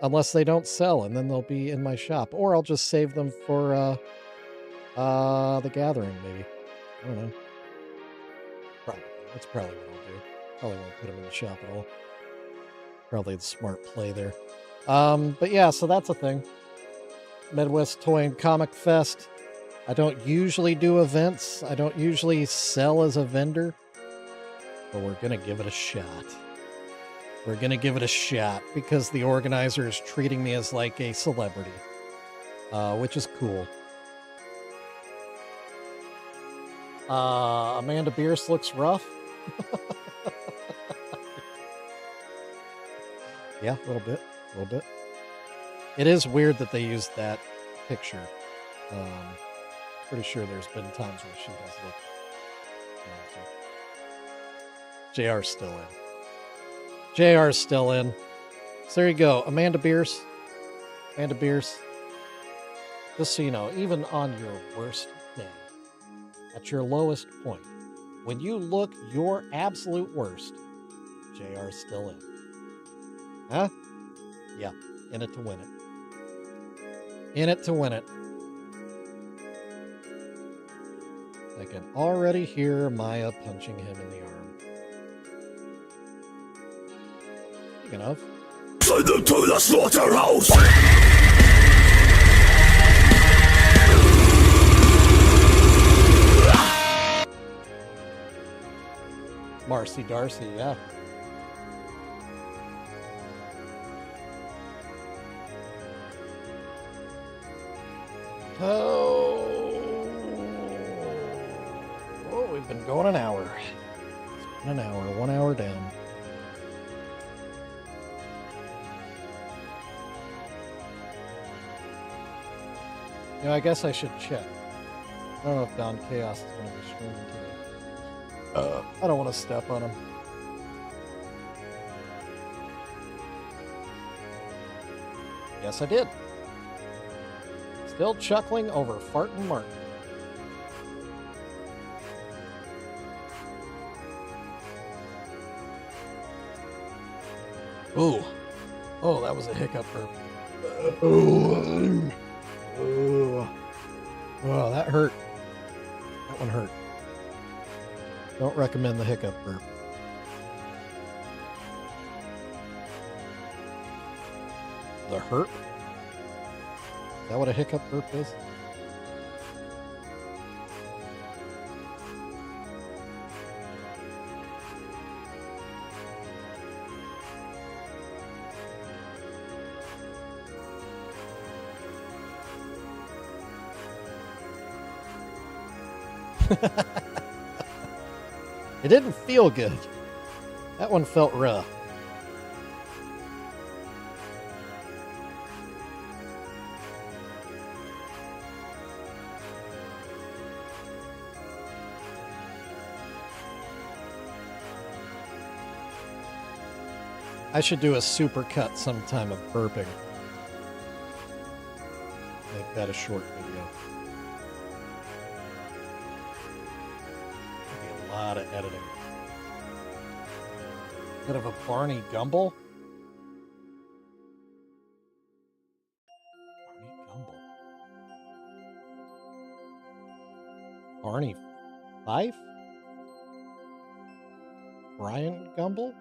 unless they don't sell, and then they'll be in my shop. Or I'll just save them for the gathering, maybe. I don't know. Probably. That's probably what I'll do. Probably won't put them in the shop at all. Probably the smart play there. But yeah, so that's a thing. Midwest Toy and Comic Fest. I don't usually do events. I don't usually sell as a vendor. But we're going to give it a shot. We're going to give it a shot because the organizer is treating me as like a celebrity. Which is cool. Amanda Bierce looks rough. Yeah, a little bit. It is weird that they used that picture. Pretty sure there's been times where she has looked. JR's still in. JR's still in. So there you go. Amanda Bierce. Just so you know, even on your worst day, at your lowest point, when you look your absolute worst, JR's still in. Huh? Yeah, in it to win it. In it to win it. I can already hear Maya punching him in the arm. Speaking of. Send them to the slaughterhouse! Marcy Darcy, yeah. Oh, we've been going an hour. It's been an hour, 1 hour down. You know, I guess I should check. I don't know if Don Chaos is going to be streaming today. I don't want to step on him. Yes, I did. Still chuckling over Fartin' Martin. Ooh. Oh, that was a hiccup burp. Oh, that hurt. That one hurt. Don't recommend the hiccup burp. The hurt? Is that what a hiccup burp is? It didn't feel good. That one felt rough. I should do a super cut sometime of burping. Make that a short video. Be a lot of editing. Bit of a Barney Gumble. Barney Gumble. Life? Brian Gumble?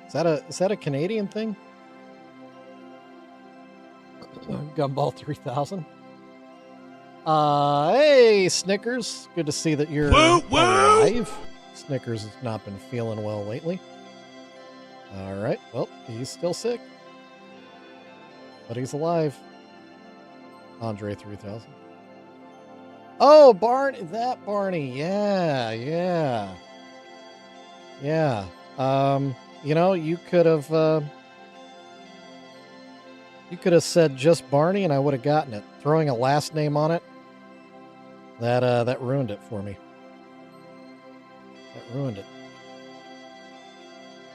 Is that a Canadian thing? Gumball 3000. Hey, Snickers. Good to see that you're alive. Snickers has not been feeling well lately. All right. Well, he's still sick. But he's alive. Andre 3000. Oh, Barney. That Barney. Yeah, yeah. Yeah. You know, you could have said just Barney and I would have gotten it. Throwing a last name on it, that ruined it for me. That ruined it.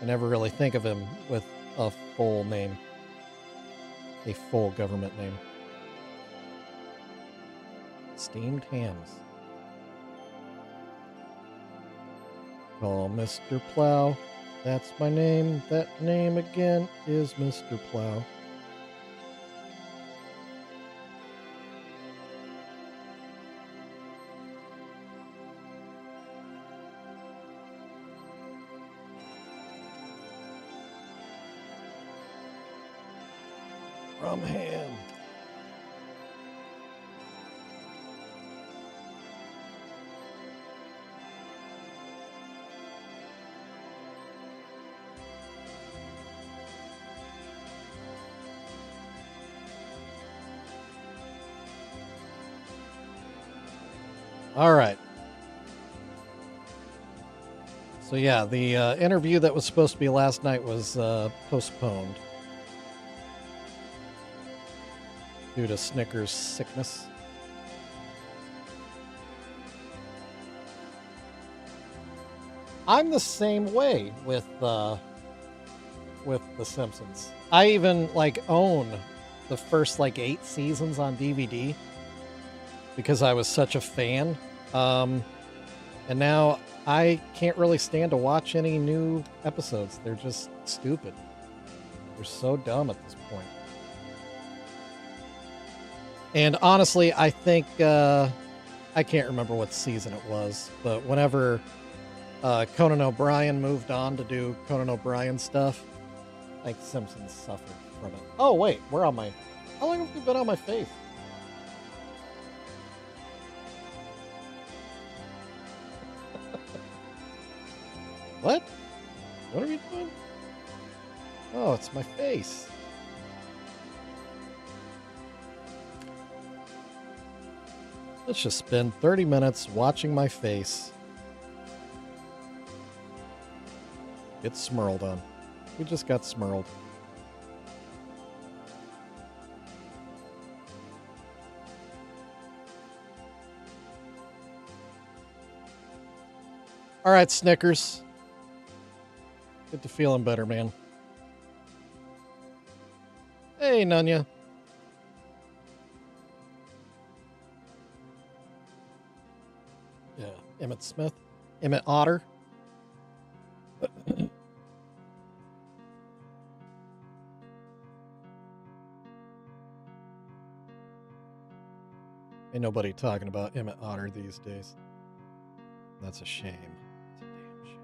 I never really think of him with a full name. A full government name. Steamed hams. Call Mr. Plow. That's my name. That name again is Mr. Plow. Rum ham. All right. So yeah, the interview that was supposed to be last night was postponed due to Snickers' sickness. I'm the same way with The Simpsons. I even like own the first like 8 seasons on DVD because I was such a fan. And now I can't really stand to watch any new episodes. They're just stupid. They're so dumb at this point. And honestly, I think, I can't remember what season it was, but whenever Conan O'Brien moved on to do Conan O'Brien stuff, I think Simpsons suffered from it. Oh, wait, how long have we been on my face? What? What are we doing? Oh, it's my face. Let's just spend 30 minutes watching my face. Get smurled on. We just got smurled. All right, Snickers. Get to feeling better, man. Hey, Nunya. Yeah, Emmett Smith. Emmett Otter. Ain't nobody talking about Emmett Otter these days. That's a shame. It's a damn shame.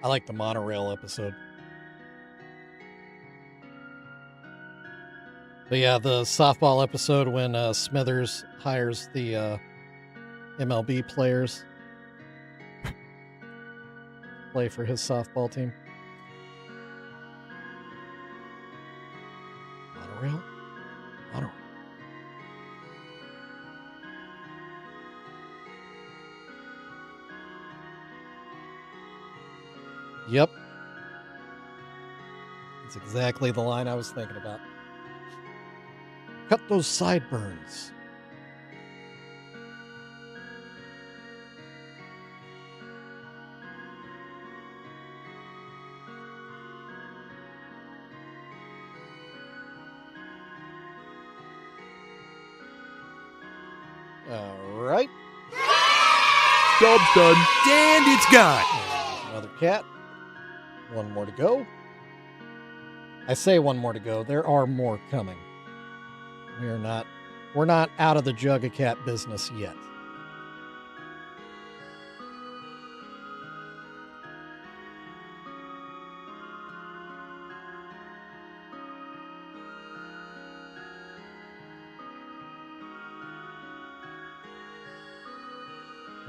I like the monorail episode. But yeah, the softball episode when Smithers hires the MLB players to play for his softball team. Monorail? Monorail. Yep. That's exactly the line I was thinking about. Cut those sideburns. All right. Job's done. And it's gone. There's another cat. One more to go. I say one more to go. There are more coming. We're not out of the Juggacat business yet.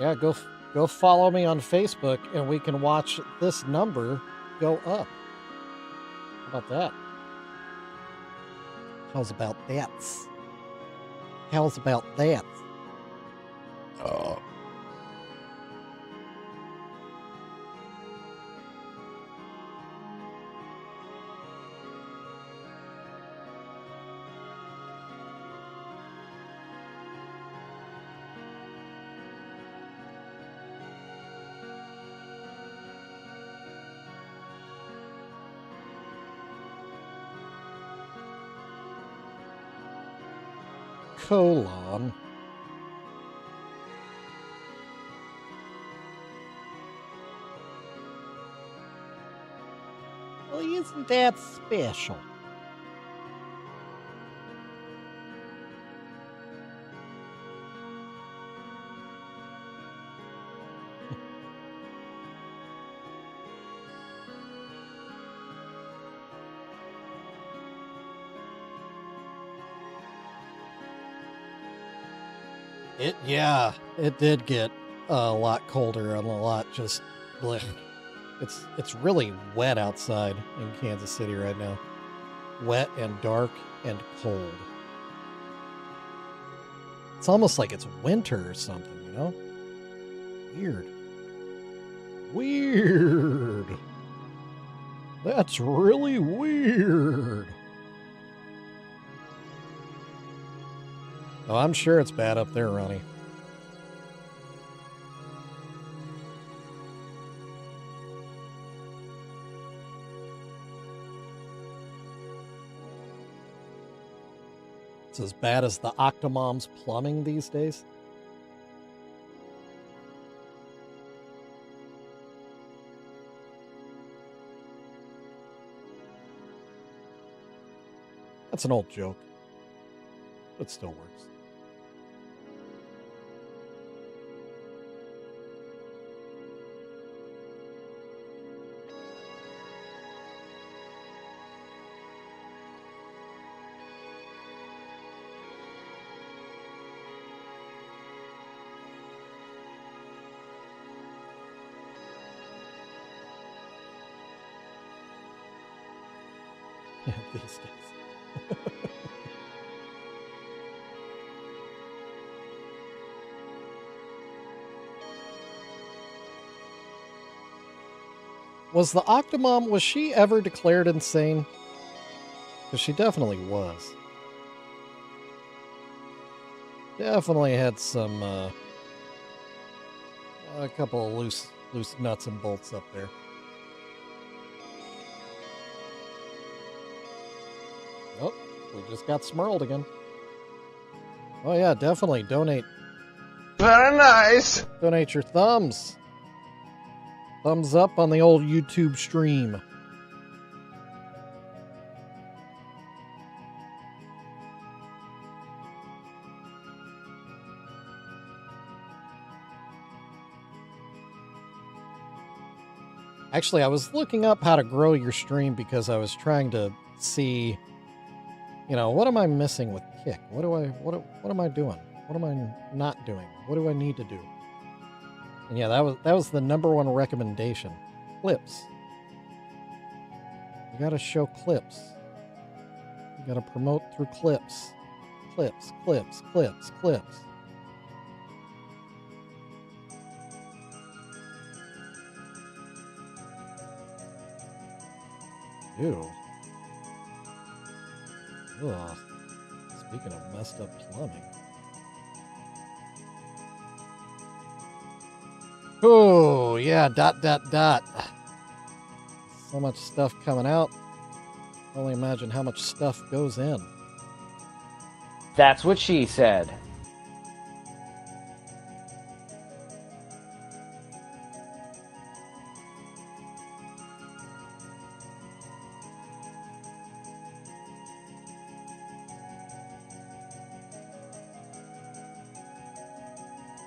Yeah, go follow me on Facebook and we can watch this number go up. How about that? How's about that? How's about that? Colon. Well, isn't that special? It did get a lot colder and a lot just blech. It's really wet outside in Kansas City right now. Wet and dark and cold. It's almost like it's winter or something, you know? Weird. That's really weird. Oh, I'm sure it's bad up there, Ronnie. It's as bad as the Octomom's plumbing these days. That's an old joke. But still works. Yeah, these days. Was the Octomom, was she ever declared insane? Because she definitely was. Definitely had some, a couple of loose nuts and bolts up there. Oh, we just got smurled again. Oh yeah, definitely donate. Very nice. Donate your thumbs. Thumbs up on the old YouTube stream. Actually, I was looking up how to grow your stream because I was trying to see, you know, what am I missing with Kick? What am I doing? What am I not doing? What do I need to do? And yeah, that was the #1 recommendation. Clips. You gotta show clips. You gotta promote through clips. Clips. Ew. Ugh. Speaking of messed up plumbing. Oh, yeah, ... So much stuff coming out. Only imagine how much stuff goes in. That's what she said.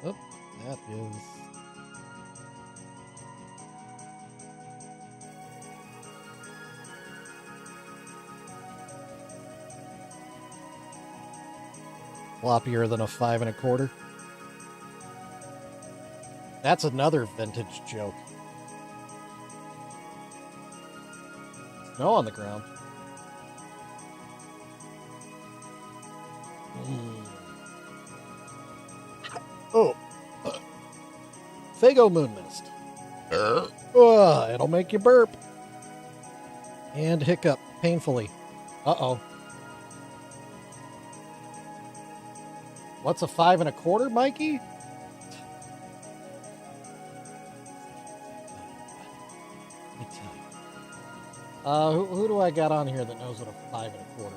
Oh, that is... floppier than a 5 1/4. That's another vintage joke. Snow on the ground. Oh. Fago Moon Mist. It'll make you burp. And hiccup painfully. Uh-oh. What's a 5 1/4, Mikey? Let me tell you. Who do I got on here that knows what a 5 1/4 is?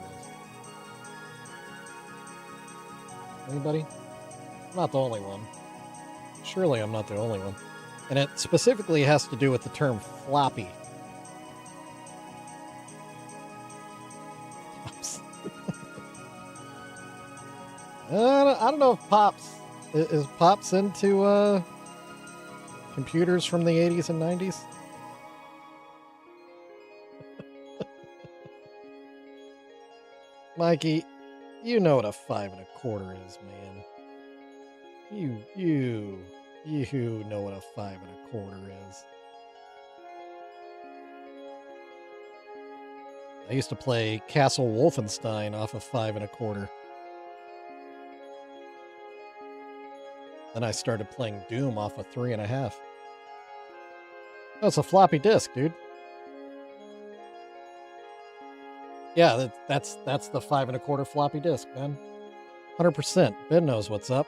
Anybody? I'm not the only one. Surely I'm not the only one. And it specifically has to do with the term floppy. I don't know if Pops is Pops into computers from the 80s and 90s. Mikey, you know what a 5 1/4 is, man. You know what a 5 1/4 is. I used to play Castle Wolfenstein off of 5 1/4. Then I started playing Doom off of 3 1/2. That's a floppy disk, dude. Yeah, that's the 5 1/4 floppy disk, man. 100%. Ben knows what's up.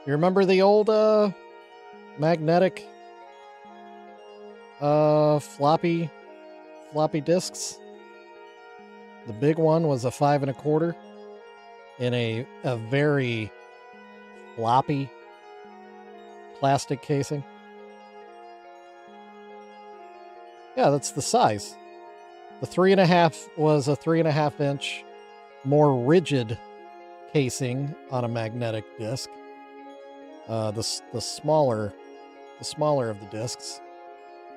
You remember the old magnetic floppy disks? The big one was a 5 1/4 in a very floppy plastic casing. Yeah, that's the size. The 3 1/2 was a 3 1/2 inch more rigid casing on a magnetic disc. The smaller of the discs,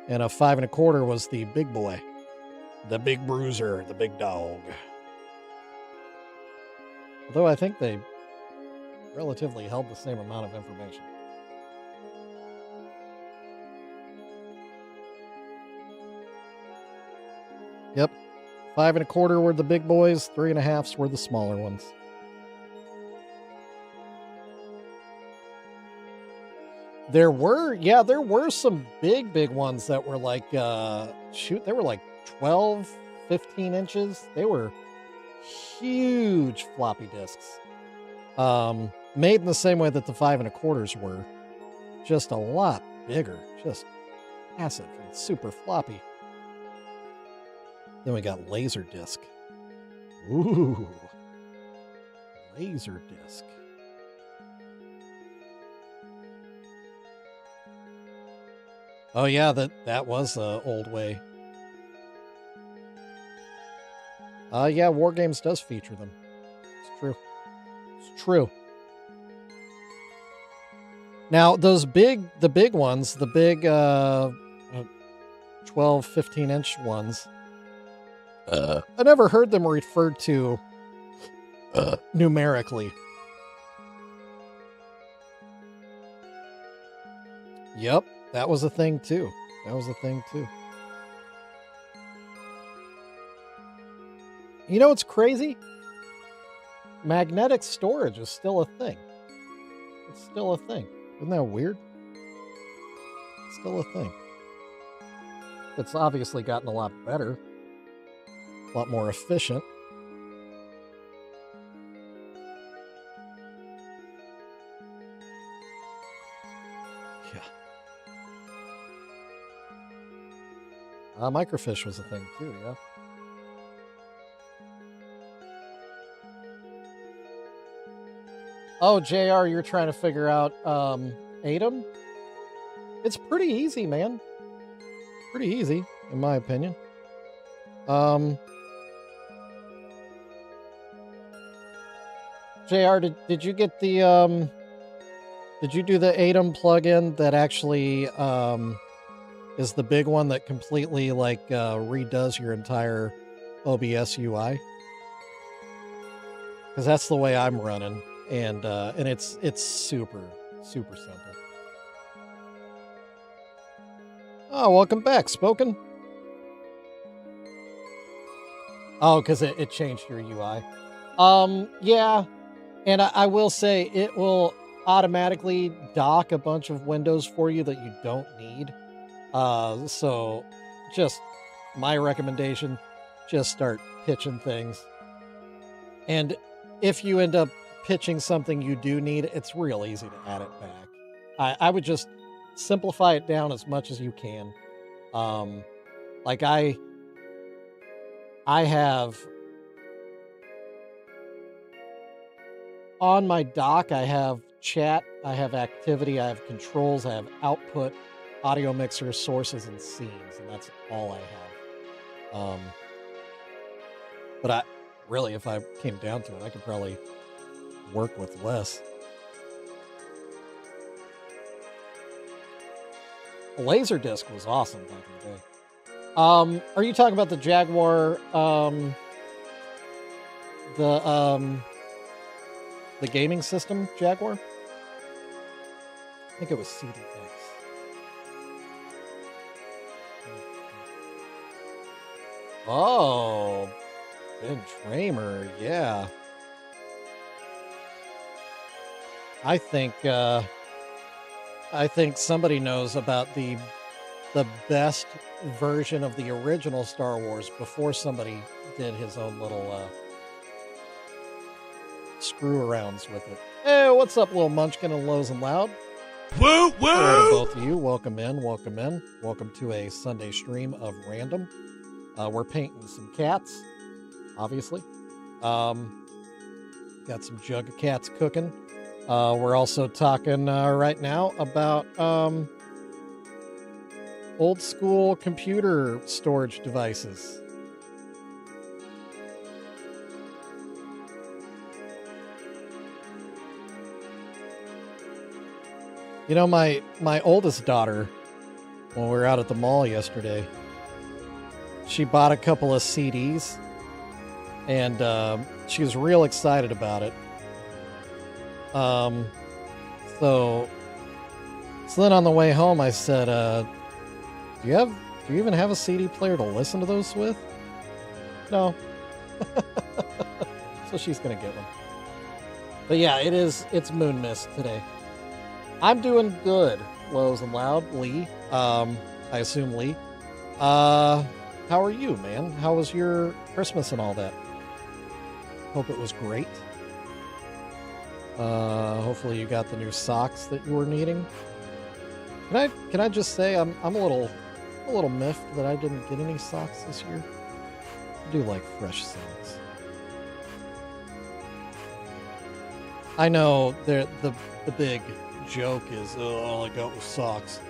and a 5 1/4 was the big boy, the big bruiser, the big dog. Although I think they relatively held the same amount of information. Yep, 5 1/4 were the big boys, 3 1/2s were the smaller ones. There were some big ones that were like, they were like 12, 15 inches. They were huge floppy disks. Made in the same way that the 5 1/4s were. Just a lot bigger. Just massive and super floppy. Then we got Laserdisc. Ooh. Laserdisc. Oh yeah, that was the old way. Yeah, War Games does feature them. It's true. It's true. Now, the big ones, the big 12, 15 inch ones, I never heard them referred to numerically. Yep, that was a thing too. You know what's crazy? Magnetic storage is still a thing. It's still a thing. Isn't that weird? It's still a thing. It's obviously gotten a lot better, a lot more efficient. Yeah. Microfiche was a thing too, yeah. Oh, JR, you're trying to figure out Atom? It's pretty easy, man. Pretty easy, in my opinion. JR, did you get the did you do the Atom plugin that actually is the big one that completely like redoes your entire OBS UI? Because that's the way I'm running, and it's super simple. Oh, welcome back, Spoken. Oh, because it changed your UI. Yeah, and I will say it will automatically dock a bunch of windows for you that you don't need. So just my recommendation, just start pitching things. And if you end up pitching something you do need, it's real easy to add it back. I would just simplify it down as much as you can. Like I have on my dock, I have chat, I have activity, I have controls, I have output, audio mixers, sources, and scenes, and that's all I have. But I really, if I came down to it, I could probably work with less. Laserdisc was awesome back in the day. Are you talking about the Jaguar, the gaming system Jaguar? I think it was CDX. Oh, Ben Tramer, yeah. I think somebody knows about the best version of the original Star Wars before somebody did his own little screw arounds with it. Hey, what's up, little Munchkin and Lows and Loud? Woo, woo! Hello to both of you. Welcome in. Welcome in. Welcome to a Sunday stream of Random. We're painting some cats, obviously. Got some Juggacats cooking. We're also talking right now about old school computer storage devices. You know, my oldest daughter, when we were out at the mall yesterday, she bought a couple of CDs, and she was real excited about it. So then on the way home, I said, do you even have a CD player to listen to those with? No. So she's gonna get one. But yeah, it's Moon Mist today. I'm doing good, Lows and Loud. Lee, I assume Lee. How are you, man? How was your Christmas and all that? Hope it was great. Hopefully you got the new socks that you were needing. Can I just say I'm a little miffed that I didn't get any socks this year. I do like fresh socks. I know the big joke is, oh, all I got was socks.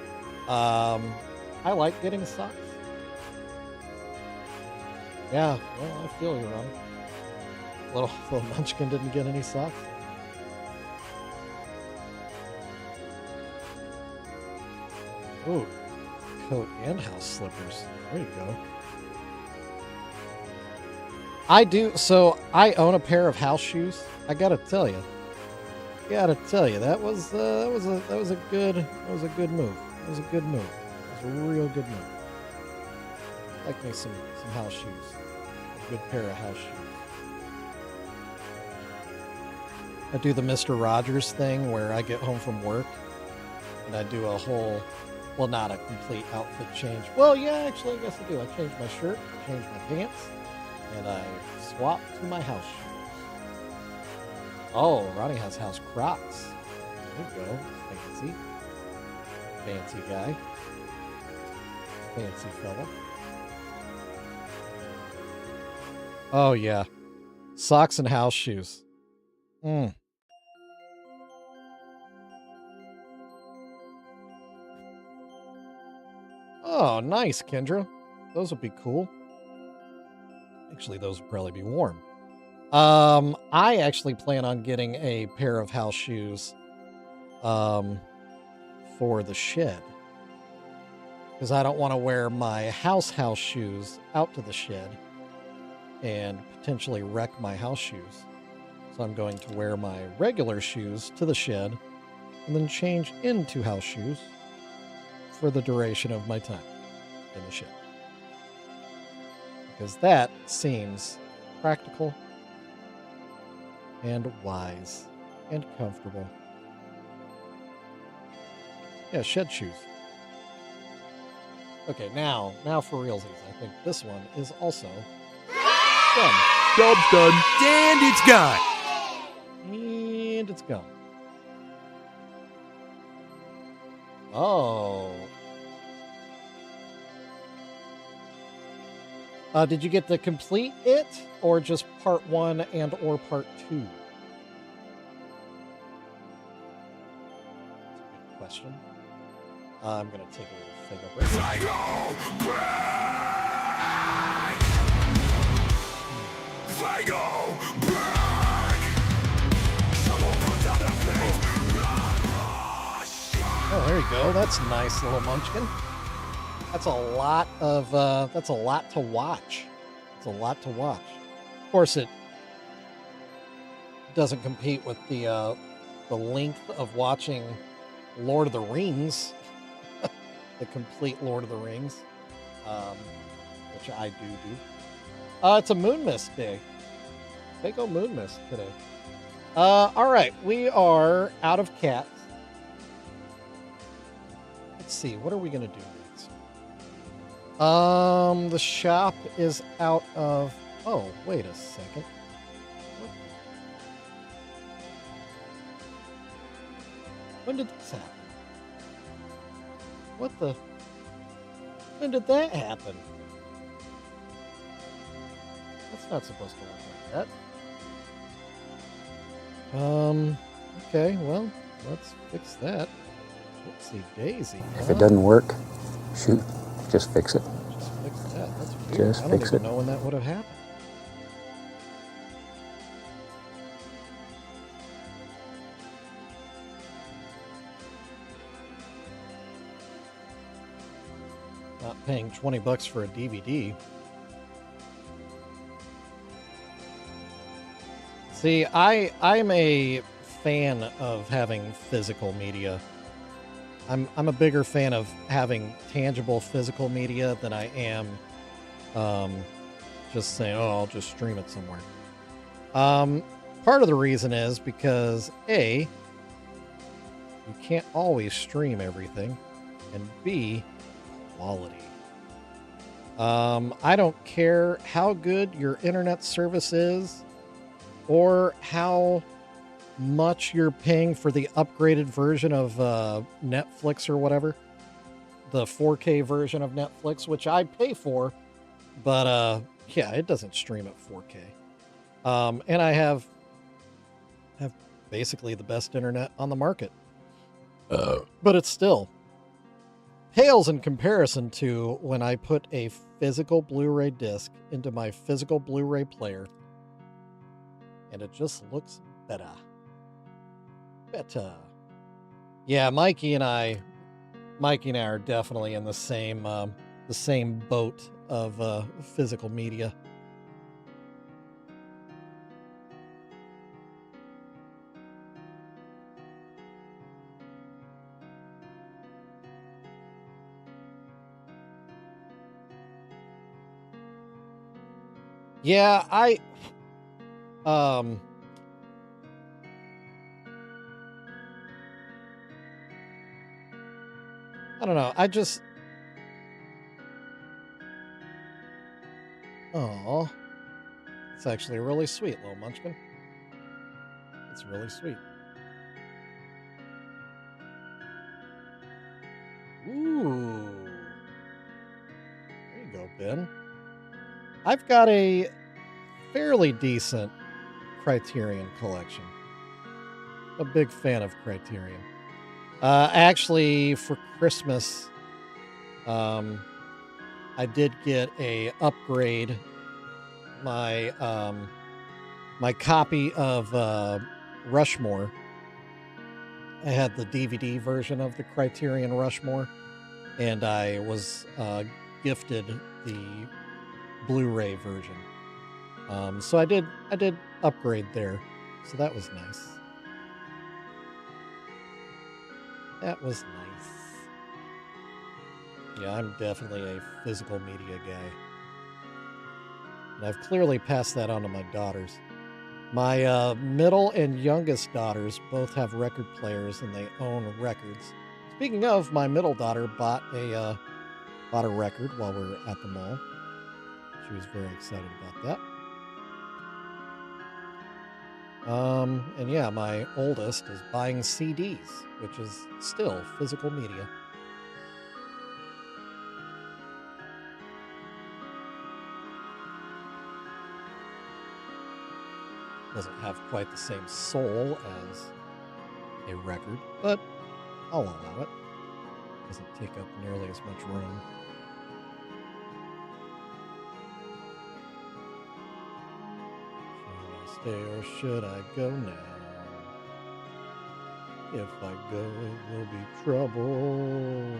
I like getting socks. Yeah, well, I feel you, Ron. Little Munchkin didn't get any socks. Ooh, coat and house slippers. There you go. I do. So I own a pair of house shoes. I gotta tell you. That was a good move. It was a good move. It was a real good move. Like me some house shoes. A good pair of house shoes. I do the Mr. Rogers thing where I get home from work and I do a whole Well, not a complete outfit change. Well, yeah, actually, I guess I do. I changed my shirt, changed my pants, and I swapped to my house shoes. Oh, Ronnie has house Crocs. There you go. Fancy. Fancy guy. Fancy fella. Oh, yeah. Socks and house shoes. Oh, nice, Kendra. Those would be cool. Actually, those would probably be warm. I actually plan on getting a pair of house shoes for the shed. Because I don't want to wear my house shoes out to the shed and potentially wreck my house shoes. So I'm going to wear my regular shoes to the shed and then change into house shoes for the duration of my time in the shed. Because that seems practical and wise and comfortable. Yeah, shed shoes. Okay, now for realsies, I think this one is also done. Job's done. And it's gone. And it's gone. Oh. Did you get to complete it, or just part 1 and or part 2? That's a good question. I'm going to take a little thing over. Oh, there you go. That's a nice little munchkin. That's a lot to watch. It's a lot to watch. Of course, it doesn't compete with the length of watching Lord of the Rings, the complete Lord of the Rings, which I do. It's a moon mist day. Big old moon mist today. All right, we are out of cats. Let's see, what are we gonna do next? The shop is out of. Oh, wait a second. When did this happen? What the? When did that happen? That's not supposed to work like that. Okay, well, let's fix that. Whoopsie daisy. If it doesn't work, shoot, just fix it. Just fix that. That's weird. Just I don't fix even it. know when that would have happened. Not paying $20 for a DVD. See, I'm a fan of having physical media. I'm a bigger fan of having tangible physical media than I am just saying, oh, I'll just stream it somewhere. Part of the reason is because A, you can't always stream everything, and B, quality. I don't care how good your internet service is or how much you're paying for the upgraded version of Netflix or whatever, the 4K version of Netflix, which I pay for, but yeah, it doesn't stream at 4K. And I have basically the best internet on the market, but it still pales in comparison to when I put a physical Blu-ray disc into my physical Blu-ray player, and it just looks better. Yeah, Mikey and I are definitely in the same boat of physical media. Yeah, I don't know. Oh, it's actually really sweet, little munchkin. It's really sweet. Ooh. There you go, Ben. I've got a fairly decent Criterion collection. A big fan of Criterion. Actually, for Christmas, I did get a upgrade. My copy of Rushmore. I had the DVD version of the Criterion Rushmore, and I was gifted the Blu-ray version. So I did upgrade there, so that was nice. That was nice. Yeah, I'm definitely a physical media guy. And I've clearly passed that on to my daughters. My middle and youngest daughters both have record players and they own records. Speaking of, my middle daughter bought a record while we were at the mall. She was very excited about that. And yeah, my oldest is buying CDs, which is still physical media. Doesn't have quite the same soul as a record, but I'll allow it. Doesn't take up nearly as much room. Should I stay or should I go now? If I go, it will be trouble.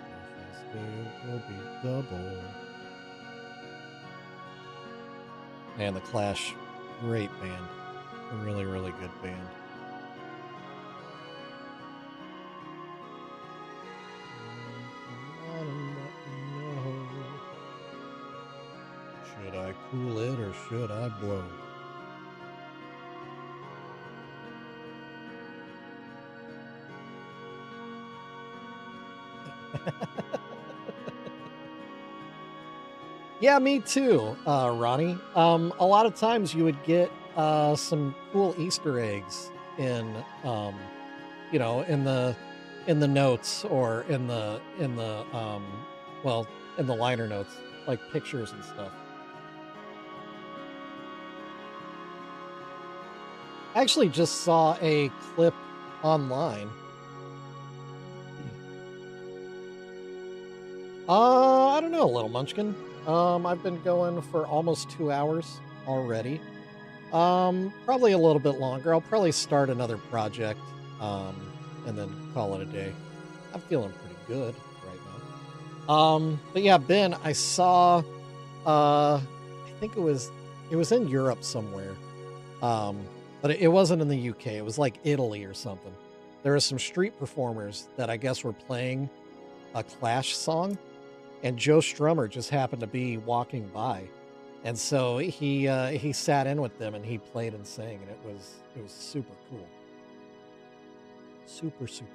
If I stay, it will be double. Man, the Clash, great band. A really, really good band. Should I cool it or should I blow? Yeah, me too, Ronnie. A lot of times you would get some cool Easter eggs in, in the notes or in the liner notes, like pictures and stuff. I actually just saw a clip online. I don't know, little munchkin. I've been going for almost 2 hours already. Probably a little bit longer. I'll probably start another project, and then call it a day. I'm feeling pretty good right now. But yeah, Ben, I saw, I think it was in Europe somewhere. But it wasn't in the UK. It was like Italy or something. There were some street performers that I guess were playing a Clash song. And Joe Strummer just happened to be walking by, and so he sat in with them and he played and sang, and it was super cool, super cool.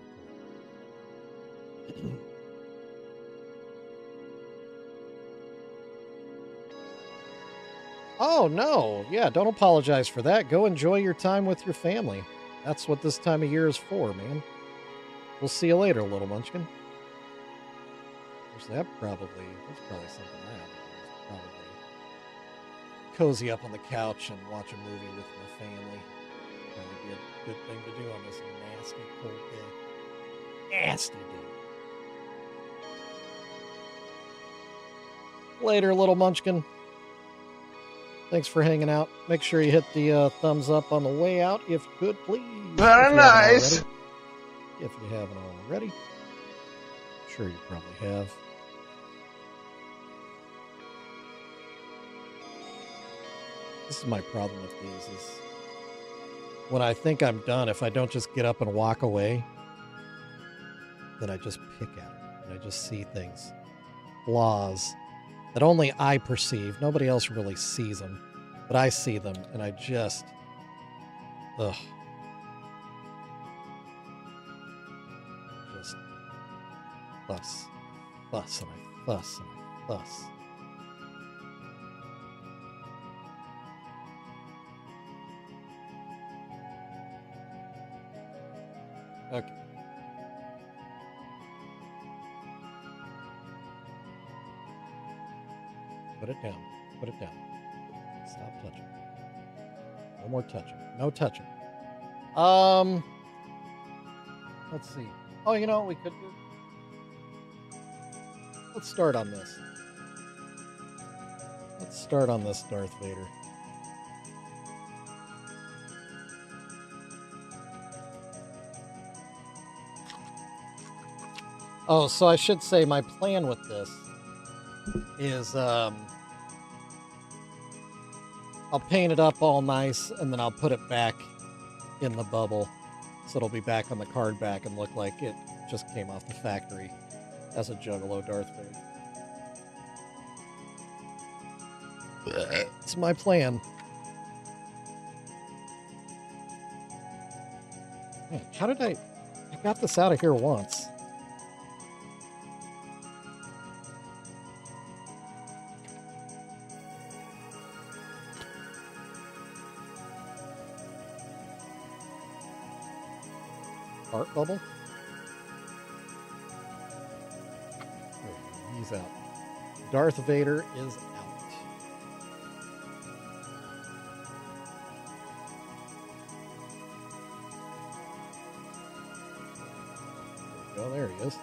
Oh no, yeah, don't apologize for that. Go enjoy your time with your family. That's what this time of year is for, man. We'll see you later, little munchkin. That's probably something I have to do. Is probably cozy up on the couch and watch a movie with my family. Probably be a good thing to do on this nasty cold day. Nasty day. Later, little munchkin. Thanks for hanging out. Make sure you hit the thumbs up on the way out, if you could, please. Very nice. If you haven't already. I'm sure you probably have. This is my problem with these is when I think I'm done, if I don't just get up and walk away, then I just pick at it. And I just see things, flaws that only I perceive. Nobody else really sees them, but I see them and I just, just fuss. Fuss and I fuss and I fuss. Okay. Put it down. Put it down. Stop touching. No more touching. No touching. Let's see. Oh, you know what we could do? Let's start on this. Let's start on this Darth Vader. Oh, so I should say my plan with this is I'll paint it up all nice and then I'll put it back in the bubble so it'll be back on the card back and look like it just came off the factory as a Juggalo Darth Vader. It's my plan. Man, how did I got this out of here once. Art bubble? Oh, he's out. Darth Vader is out. Oh, there he is.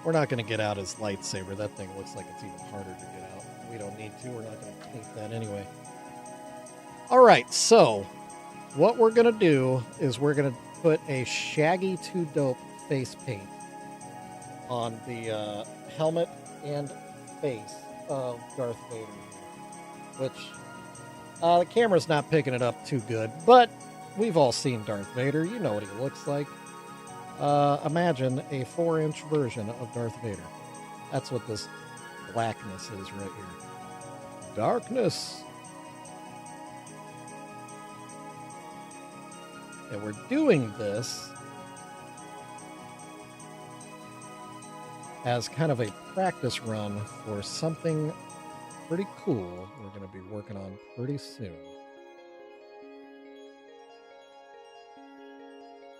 We're not going to get out his lightsaber. That thing looks like it's even harder to get out. We don't need to. We're not going to paint that anyway. All right, so what we're going to do is we're going to put a Shaggy 2 Dope face paint on the helmet and face of Darth Vader, which the camera's not picking it up too good, but we've all seen Darth Vader. You know what he looks like. Imagine a 4-inch version of Darth Vader. That's what this blackness is right here. Darkness. And we're doing this as kind of a practice run for something pretty cool we're going to be working on pretty soon.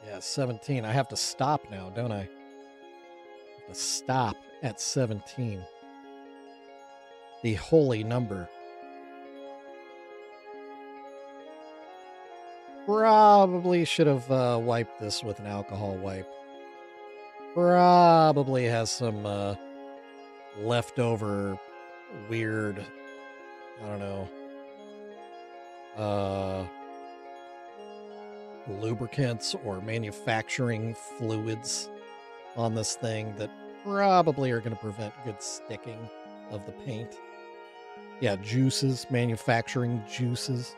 Yeah, 17. I have to stop now, don't I? I have to stop at 17. The holy number. Probably should have wiped this with an alcohol wipe. Probably has some leftover weird, I don't know, lubricants or manufacturing fluids on this thing that probably are going to prevent good sticking of the paint. Yeah, juices, manufacturing juices.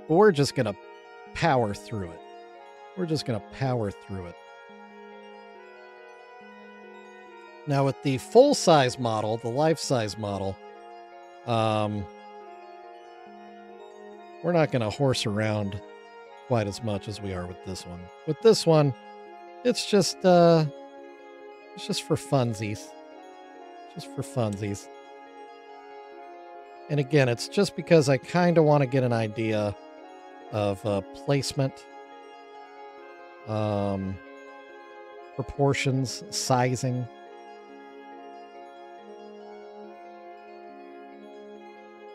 But we're just going to power through it. We're just going to power through it. Now with the full-size model, the life-size model, we're not going to horse around quite as much as we are with this one. With this one, it's just for funsies. Just for funsies. And again, it's just because I kind of want to get an idea of placement, proportions, sizing.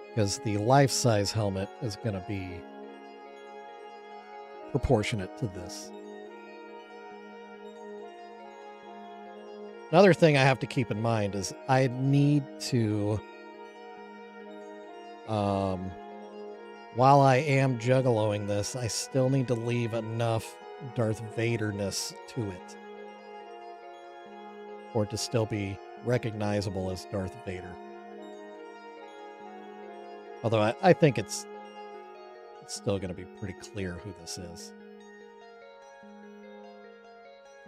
Because the life-size helmet is going to be proportionate to this. Another thing I have to keep in mind is I need to, while I am juggaloing this, I still need to leave enough Darth Vader-ness to it for it to still be recognizable as Darth Vader. Although I think it's still going to be pretty clear who this is.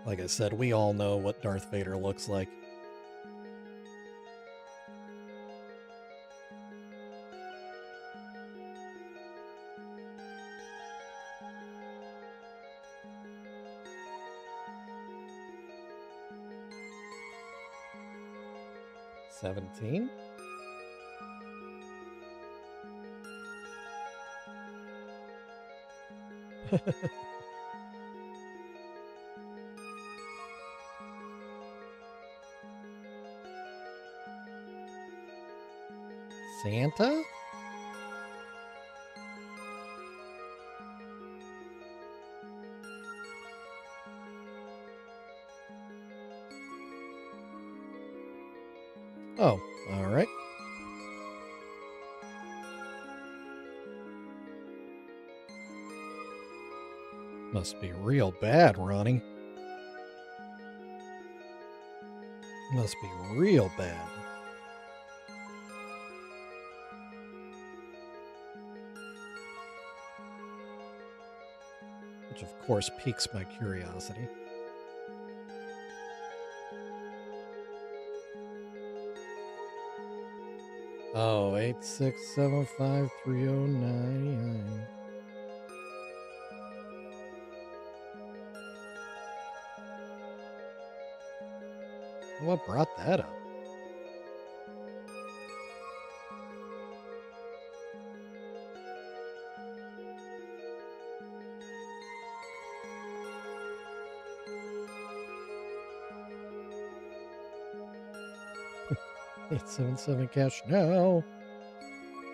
Like I said, we all know what Darth Vader looks like. 17. Santa? Oh, all right. Must be real bad, Ronnie. Must be real bad. Which, of course, piques my curiosity. Oh, 86753099. What brought that up? $877 cash now.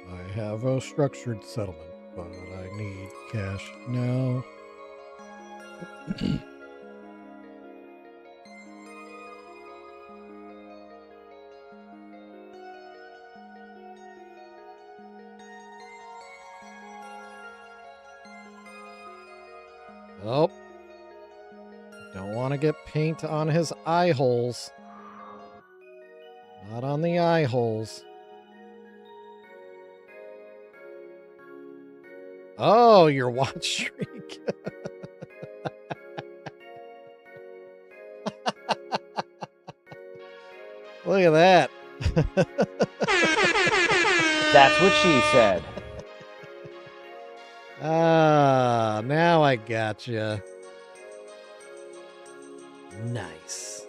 I have a structured settlement, but I need cash now. Oh. Don't want to get paint on his eye holes. Not on the eye holes. Oh, your watch shriek. Look at that. That's what she said. Ah, now I gotcha. Nice.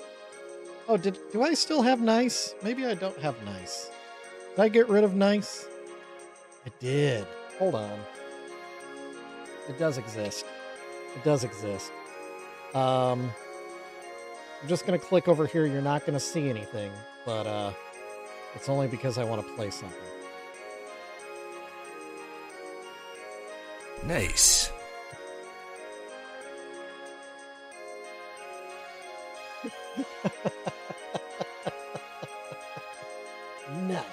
Oh, do I still have nice? Maybe I don't have nice. Did I get rid of nice? I did. Hold on. It does exist. It does exist. I'm just going to click over here. You're not going to see anything, but it's only because I want to play something. Nice. Nice.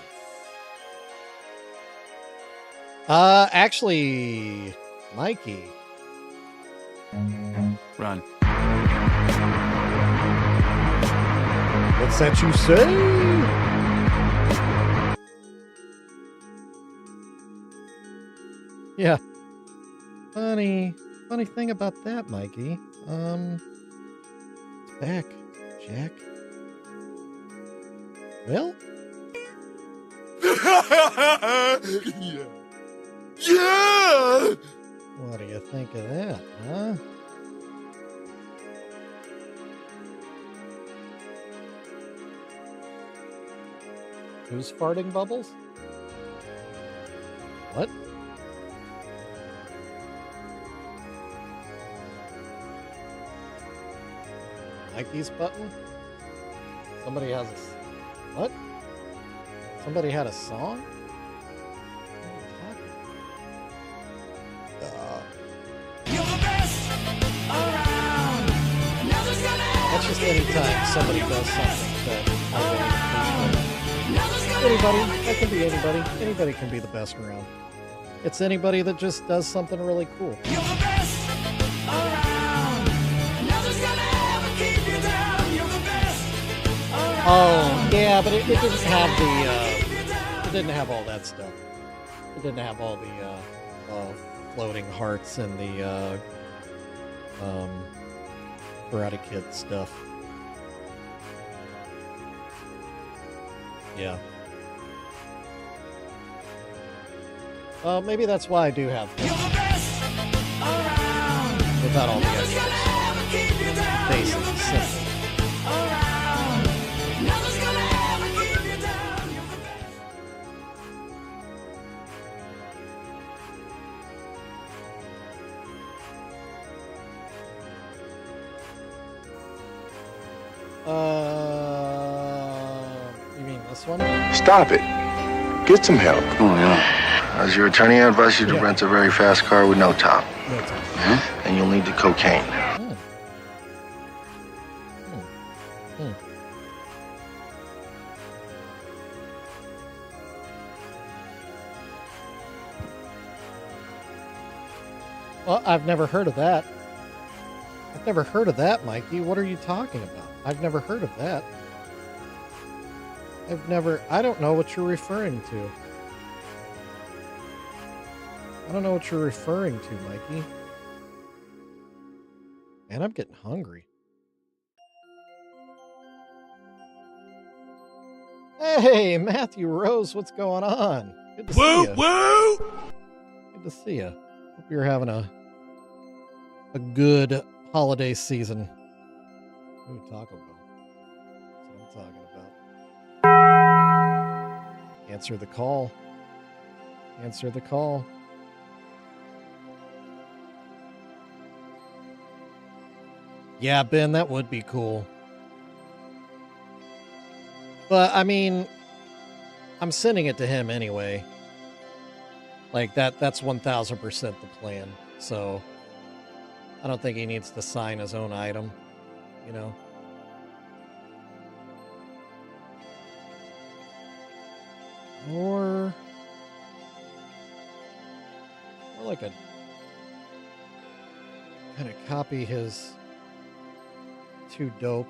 Actually, Mikey. Run. What's that you say? Yeah. Funny thing about that, Mikey. It's back, Jack. Well? Yeah. Yeah! What do you think of that, huh? Who's farting bubbles? What? Mikey's button? Somebody has a... What? Somebody had a song? That's just anytime somebody does something that I really appreciate. Anybody. That can be anybody. Anybody can be the best around. It's anybody that just does something really cool. Oh, yeah, but it didn't have the, it didn't have all that stuff. It didn't have all the, floating hearts and the, Karate Kid stuff. Yeah. Maybe that's why I do have them. Without all the extras. Basic, simple. You mean this one? Stop it. Get some help. Oh, yeah. As your attorney, I advise you to rent a very fast car with no top. No time. And you'll need the cocaine. Hmm. Hmm. Well, I've never heard of that. I've never heard of that, Mikey. What are you talking about? I've never heard of that. I don't know what you're referring to. I don't know what you're referring to, Mikey. Man, I'm getting hungry. Hey, Matthew Rose, what's going on? Good to see you. Woo! Good to see you. Hope you're having a good holiday season. Ooh, Taco Bell. That's what I'm talking about. Answer the call. Answer the call. Yeah, Ben, that would be cool. But, I mean, I'm sending it to him anyway. Like, that's 1000% the plan. So, I don't think he needs to sign his own item, you know? Or like a kind of copy his Too Dope,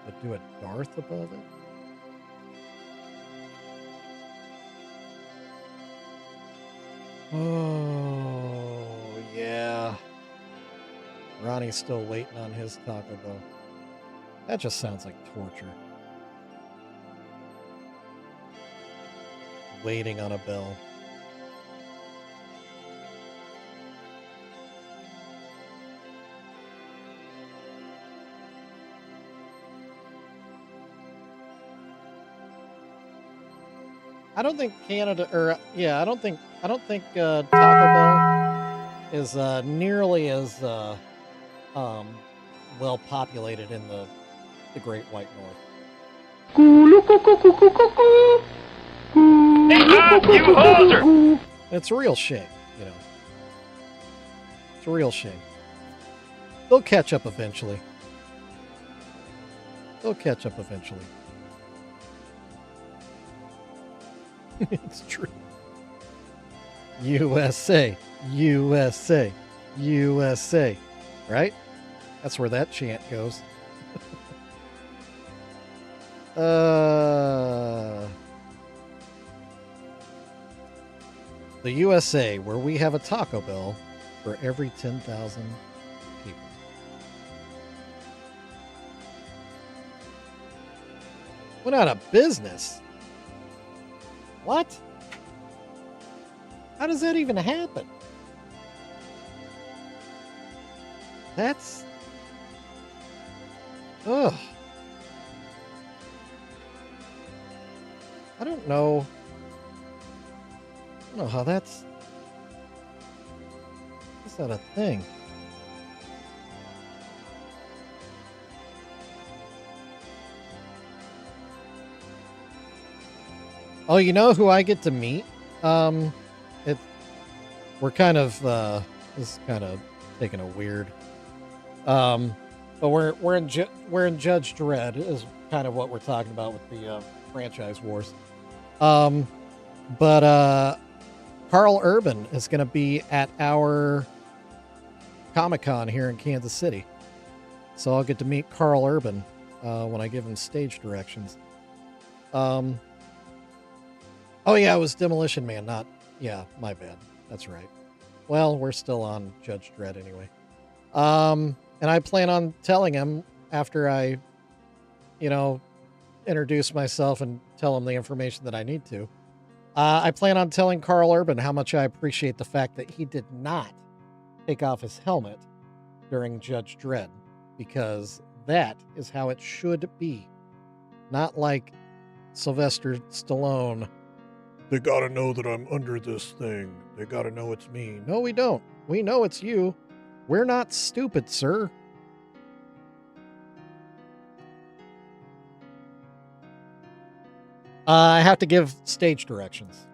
but do a Darth above it. Oh, yeah. Ronnie's still waiting on his Taco Bell. That just sounds like torture. Waiting on a bell. I don't think Canada, or yeah, I don't think Taco Bell is nearly as well populated in the Great White North. It's a real shame, you know. It's a real shame. They'll catch up eventually. They'll catch up eventually. It's true. USA, USA, USA. Right? That's where that chant goes. The USA, where we have a Taco Bell for every 10,000 people. Went out of business. What? How does that even happen? That's... Ugh. I don't know. I don't know how that's not a thing. Oh, you know who I get to meet? We're kind of this is kind of taking a weird. But we're in Judge Dredd is kind of what we're talking about with the franchise wars. But Carl Urban is going to be at our Comic-Con here in Kansas City. So I'll get to meet Carl Urban when I give him stage directions. Oh, yeah, it was Demolition Man, not... Yeah, my bad. That's right. Well, we're still on Judge Dredd anyway. And I plan on telling him after I, introduce myself and tell him the information that I need to. I plan on telling Carl Urban how much I appreciate the fact that he did not take off his helmet during Judge Dredd, because that is how it should be. Not like Sylvester Stallone. They gotta know that I'm under this thing. They gotta know it's me. No, we don't. We know it's you. We're not stupid, sir. I have to give stage directions.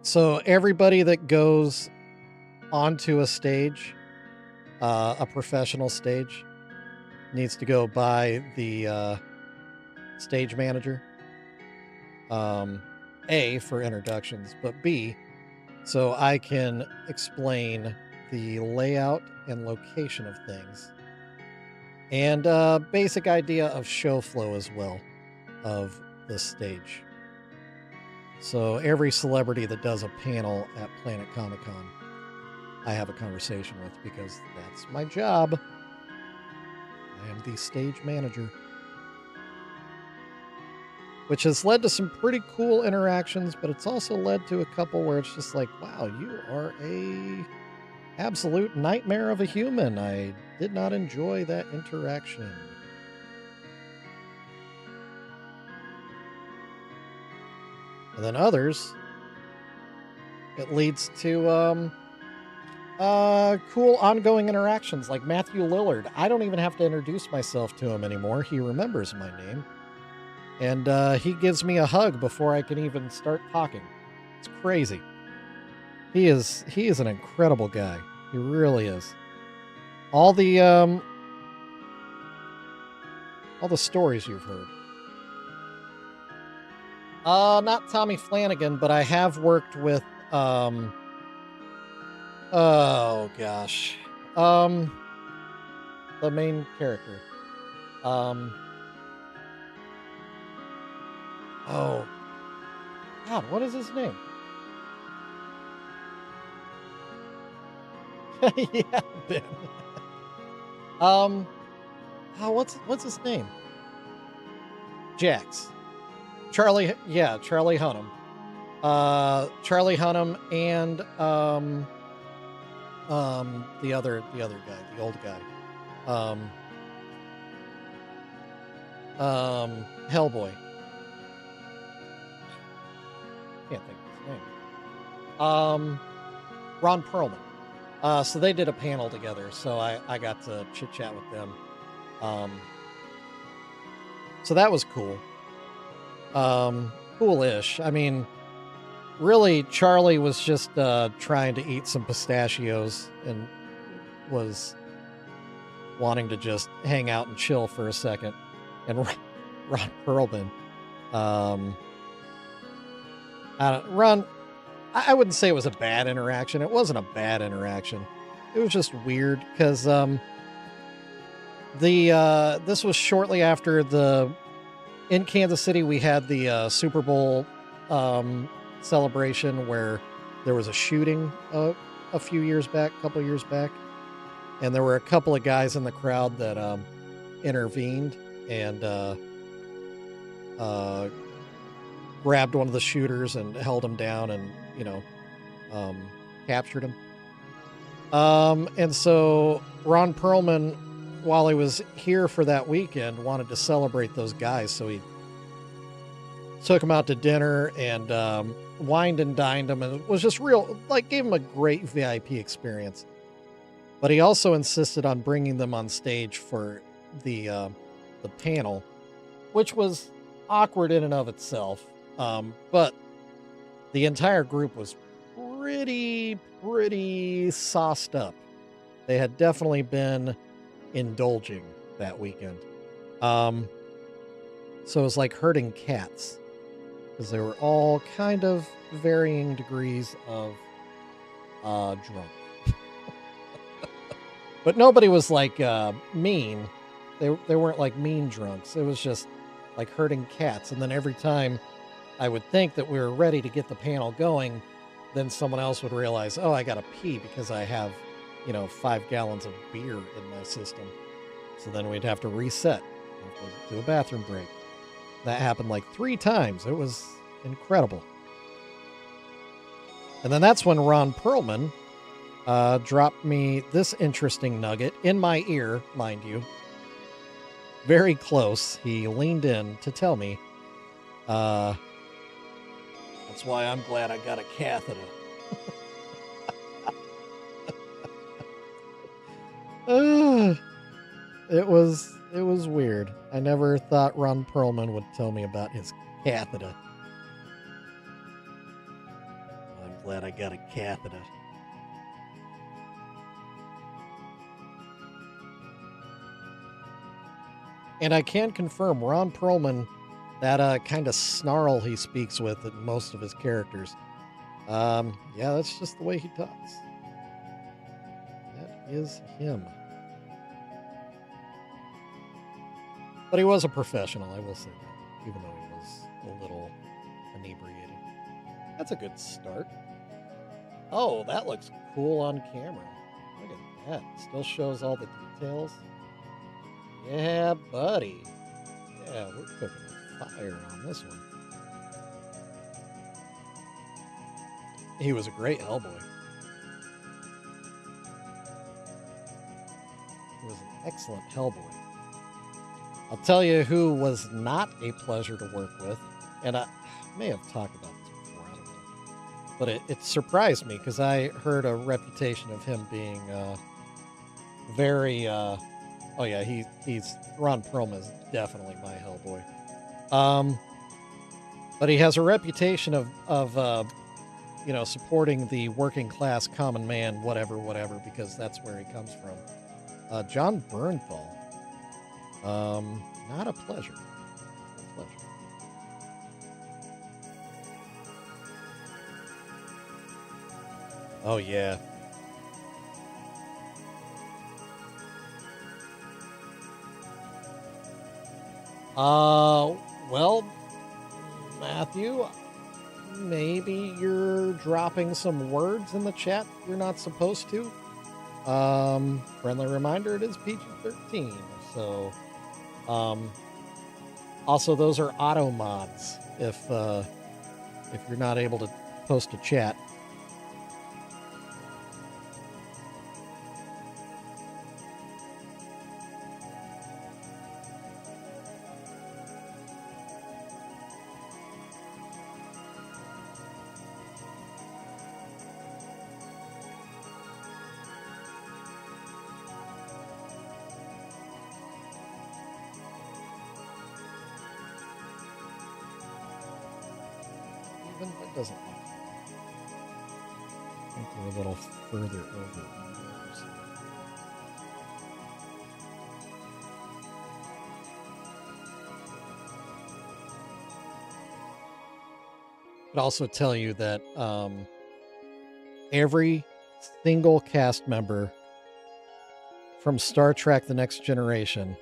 So everybody that goes onto a stage, a professional stage, needs to go by the stage manager. A, for introductions, but B, so I can explain the layout and location of things. And basic idea of show flow as well of the stage. So every celebrity that does a panel at Planet Comic-Con, I have a conversation with because that's my job. I am the stage manager. Which has led to some pretty cool interactions, but it's also led to a couple where it's just like, wow, you are a absolute nightmare of a human. I did not enjoy that interaction. And then others, it leads to cool ongoing interactions like Matthew Lillard. I don't even have to introduce myself to him anymore. He remembers my name. And he gives me a hug before I can even start talking. It's crazy. He is an incredible guy. He really is. All the stories you've heard. Not Tommy Flanagan, but I have worked with oh gosh. The main character. Oh, God, what is his name? Yeah, Ben. Oh, what's his name? Jax. Charlie Hunnam. Charlie Hunnam and the other guy, the old guy. Hellboy. Can't think of his name. Ron Perlman. So they did a panel together, so I got to chit chat with them. So that was cool. Cool-ish. I mean, really, Charlie was just trying to eat some pistachios and was wanting to just hang out and chill for a second. And Ron Perlman, I wouldn't say it was a bad interaction. It wasn't a bad interaction. It was just weird because this was shortly after in Kansas City we had the Super Bowl celebration where there was a shooting a couple years back, and there were a couple of guys in the crowd that intervened and grabbed one of the shooters and held him down and, captured him. And so Ron Perlman, while he was here for that weekend, wanted to celebrate those guys. So he took him out to dinner and wined and dined him, and it was just gave him a great VIP experience. But he also insisted on bringing them on stage for the panel, which was awkward in and of itself. But the entire group was pretty sauced up. They had definitely been indulging that weekend. So it was like herding cats because they were all kind of varying degrees of drunk. But nobody was like mean. They weren't like mean drunks. It was just like herding cats. And then every time I would think that we were ready to get the panel going, then someone else would realize, oh, I got to pee because I have, 5 gallons of beer in my system. So then we'd have to reset, do a bathroom break. That happened like 3 times. It was incredible. And then that's when Ron Perlman dropped me this interesting nugget in my ear, mind you. Very close. He leaned in to tell me, that's why I'm glad I got a catheter. it was weird. I never thought Ron Perlman would tell me about his catheter. I'm glad I got a catheter. And I can confirm Ron Perlman, that kind of snarl he speaks with in most of his characters. Yeah, that's just the way he talks. That is him. But he was a professional, I will say that, even though he was a little inebriated. That's a good start. Oh, that looks cool on camera. Look at that. Still shows all the details. Yeah, buddy. Yeah, we're cooking with fire on this one. He was a great Hellboy. He was an excellent Hellboy. I'll tell you who was not a pleasure to work with, and I may have talked about this before, I don't know. But it surprised me because I heard a reputation of him being very, oh yeah, he's Ron Perlman is definitely my Hellboy. But he has a reputation of you know, supporting the working class common man, whatever, because that's where he comes from. John Bernthal. Not a pleasure. Not a pleasure. Oh, yeah. Well, Matthew, maybe you're dropping some words in the chat you're not supposed to. Friendly reminder, it is PG-13, so... also, those are auto mods if you're not able to post a chat. Even that doesn't look. I think we're a little further over. I'd also tell you that every single cast member from Star Trek: The Next Generation,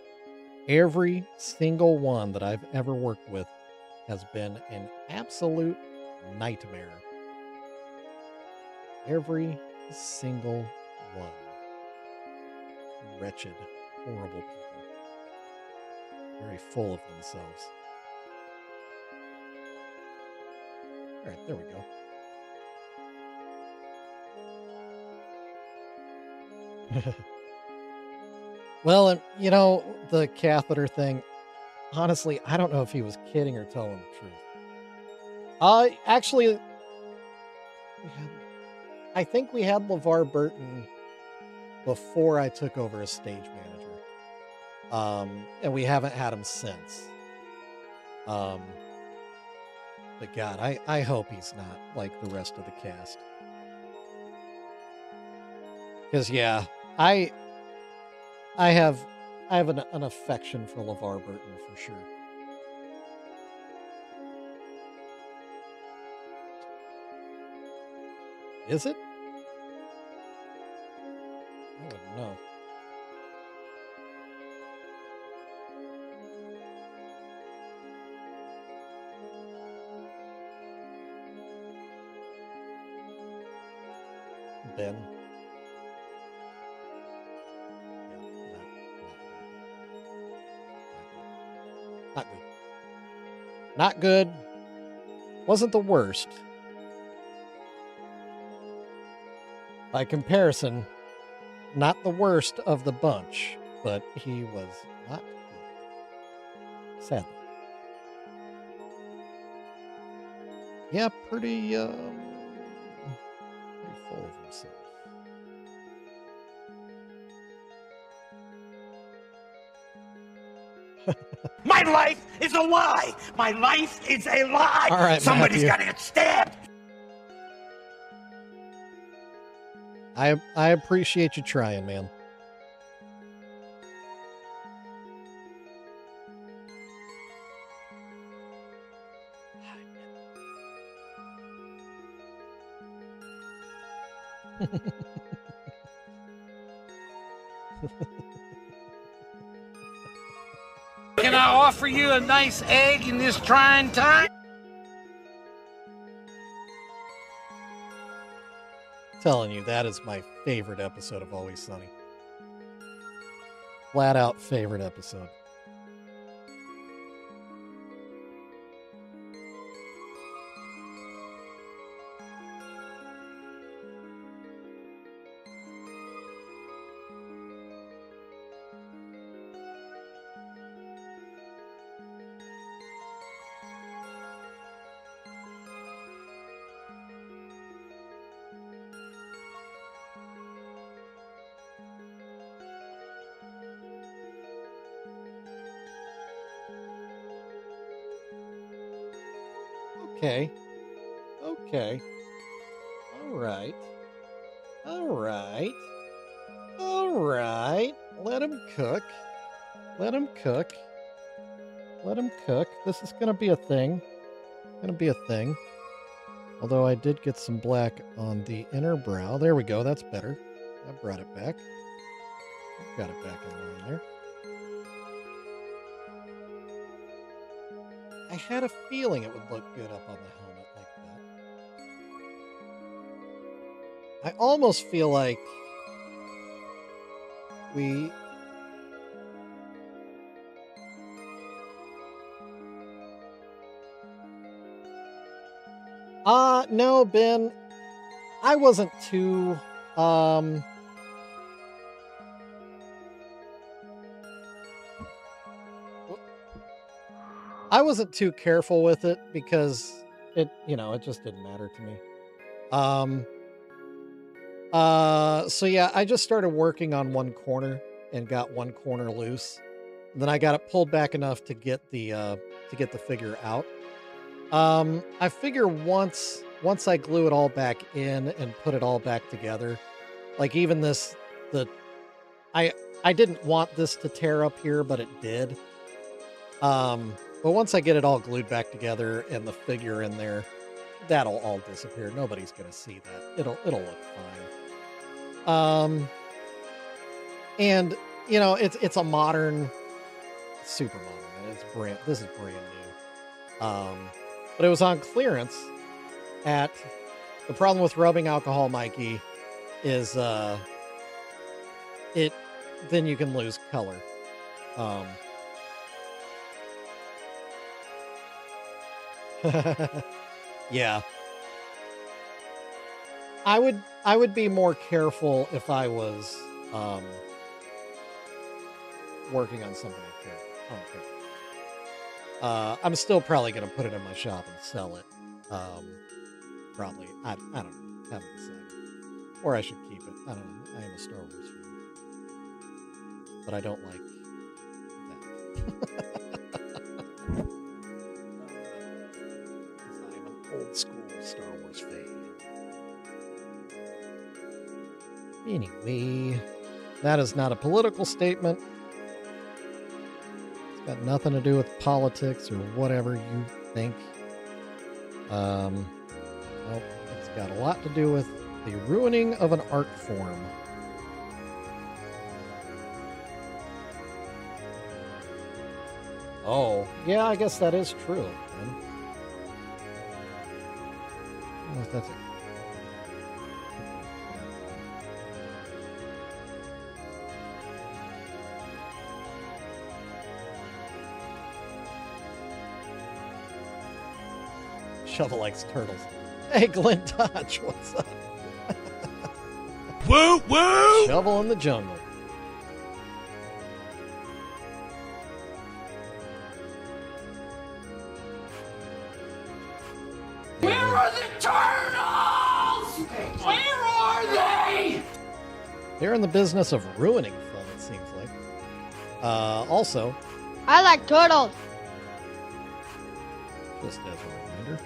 every single one that I've ever worked with has been an absolute nightmare. Every single one. Wretched, horrible people. Very full of themselves. All right, there we go. Well, and you know, the catheter thing, honestly, I don't know if he was kidding or telling the truth. Actually, I think we had LeVar Burton before I took over as stage manager. And we haven't had him since. But God, I hope he's not like the rest of the cast. Because yeah, I have an affection for LeVar Burton for sure. Is it? I wouldn't know. Ben. Not good. Not good. Wasn't the worst. By comparison, not the worst of the bunch, but he was not good. Sadly. Yeah, pretty full of himself. My life is a lie! My life is a lie! All right, Somebody's Matthew. gotta get stabbed! I appreciate you trying, man. Can I offer you a nice egg in this trying time? Telling you, that is my favorite episode of Always Sunny. Flat out favorite episode. Okay. Okay. All right. All right. All right. Let him cook. Let him cook. Let him cook. This is going to be a thing. Going to be a thing. Although I did get some black on the inner brow. There we go. That's better. I brought it back. Got it back in line there. I had a feeling it would look good up on the helmet like that. I almost feel like we... No, Ben. I wasn't too, I wasn't too careful with it because it, it just didn't matter to me. So yeah, I just started working on one corner and got one corner loose. And then I got it pulled back enough to get the figure out. I figure once I glue it all back in and put it all back together, like even I didn't want this to tear up here, but it did. But once I get it all glued back together and the figure in there, that'll all disappear. Nobody's gonna see that. It'll look fine. And it's a modern, super modern. This is brand new. But it was on clearance at the problem with rubbing alcohol, Mikey, is then you can lose color. Yeah. I would be more careful if I was working on something like that. I'm still probably gonna put it in my shop and sell it. Probably. I don't know. Haven't decided. Or I should keep it. I don't know. I am a Star Wars fan. But I don't like that. I'm an old school Star Wars fan. Anyway, that is not a political statement. It's got nothing to do with politics or whatever you think. Well, it's got a lot to do with the ruining of an art form. Oh, yeah, I guess that is true. Then. I don't know if that's it. Shovel likes turtles. Hey, Glenn Dodge, what's up? Woo woo! Shovel in the jungle. Where are the turtles? Where are they? They're in the business of ruining fun, it seems like. Also, I like turtles. Just as a reminder.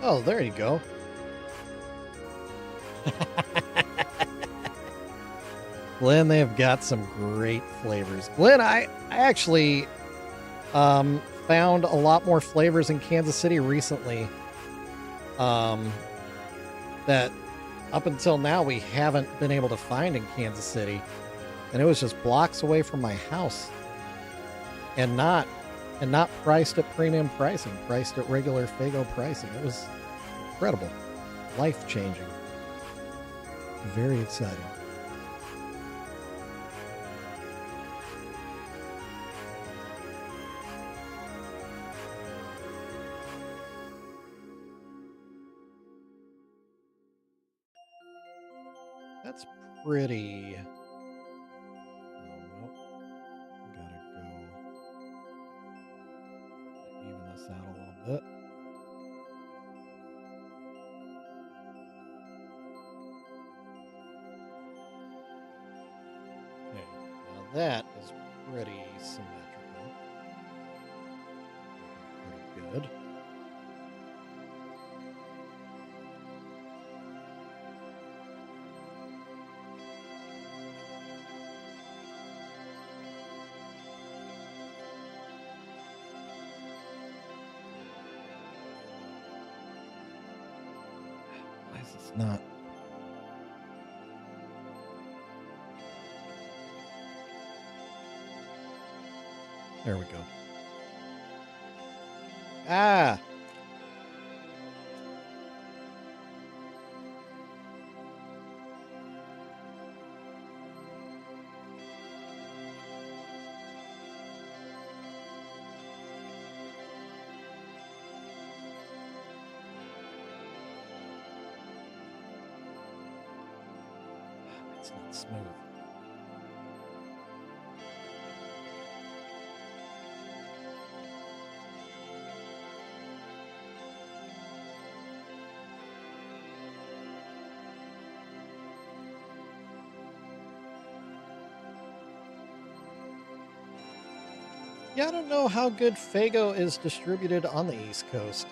Oh, there you go. Glenn, they have got some great flavors. Glenn, I actually found a lot more flavors in Kansas City recently that up until now we haven't been able to find in Kansas City. And it was just blocks away from my house. And not priced at premium pricing, priced at regular Faygo pricing. It was incredible. Life-changing. Very exciting. That's pretty... Oh, nope. Gotta go even this out a little bit. Okay, now that is pretty symmetrical. Pretty good. Why is this not? There we go. Ah! It's not smooth. Yeah, I don't know how good Faygo is distributed on the East Coast.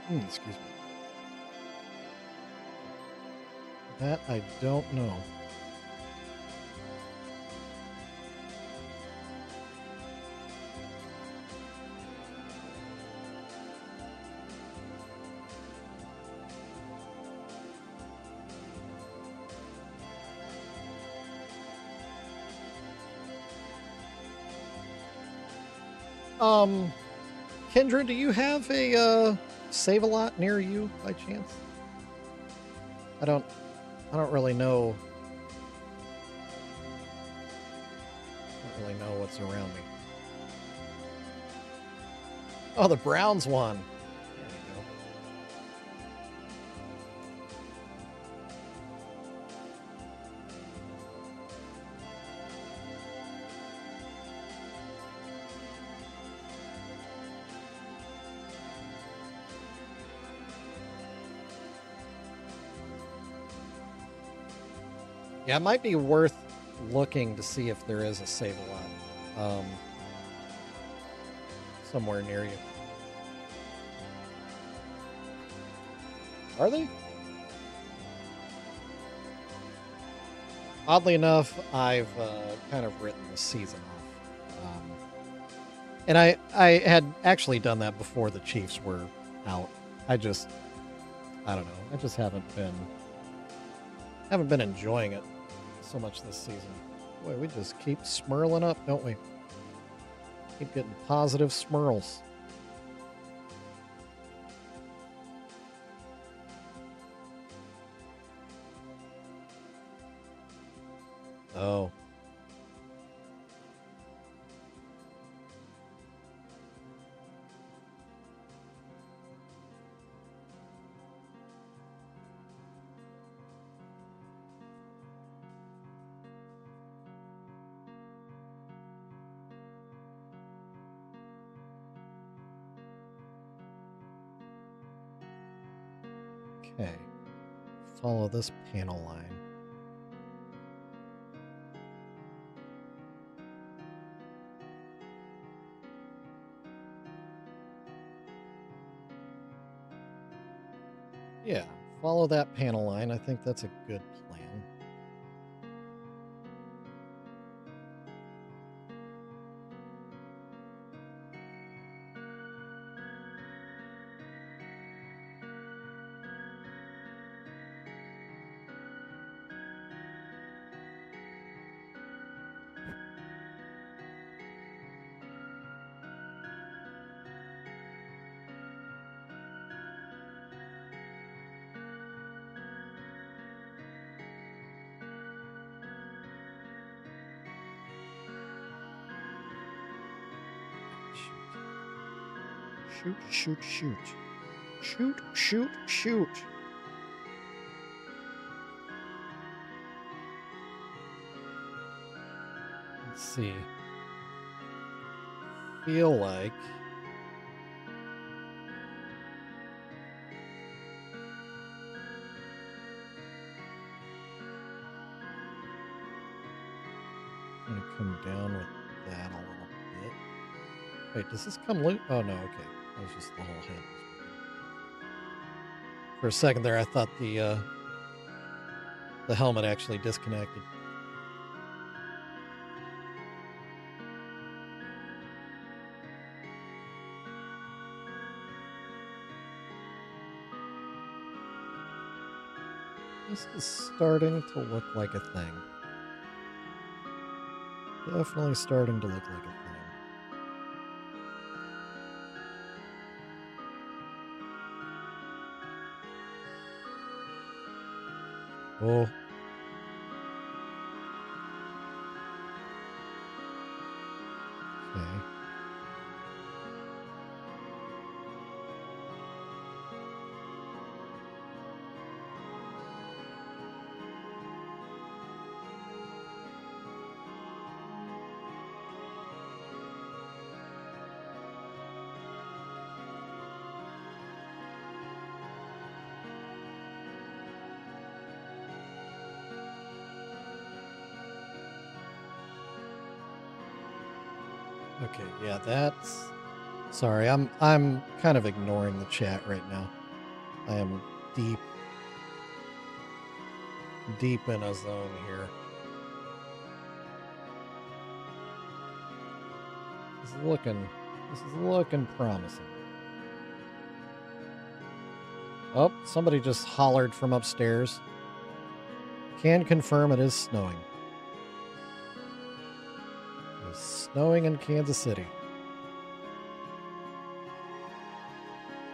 Excuse me. That I don't know. Kendra, do you have a Save-A-Lot near you by chance? I don't really know. I don't really know what's around me. Oh, the Browns one. There you go. Yeah, it might be worth looking to see if there is a Save-A-Lot somewhere near you. Are they? Oddly enough, I've kind of written the season off. And I had actually done that before the Chiefs were out. I don't know. I just haven't been enjoying it so much this season. Boy, we just keep smurling up, don't we? Keep getting positive smurls. Oh. Okay. Follow this panel line. Yeah, follow that panel line. I think that's a good plan. Shoot, shoot, shoot. Shoot, shoot, shoot. Let's see. Feel like I'm gonna come down with that a little bit. Wait, does this come loose? Oh no, okay. That was just the whole head. For a second there, I thought the helmet actually disconnected. This is starting to look like a thing. Definitely starting to look like a thing. Oh. Okay. Okay, yeah, that's... Sorry, I'm kind of ignoring the chat right now. I am deep in a zone here. This is looking promising. Oh, somebody just hollered from upstairs. Can confirm it is snowing. Snowing in Kansas City.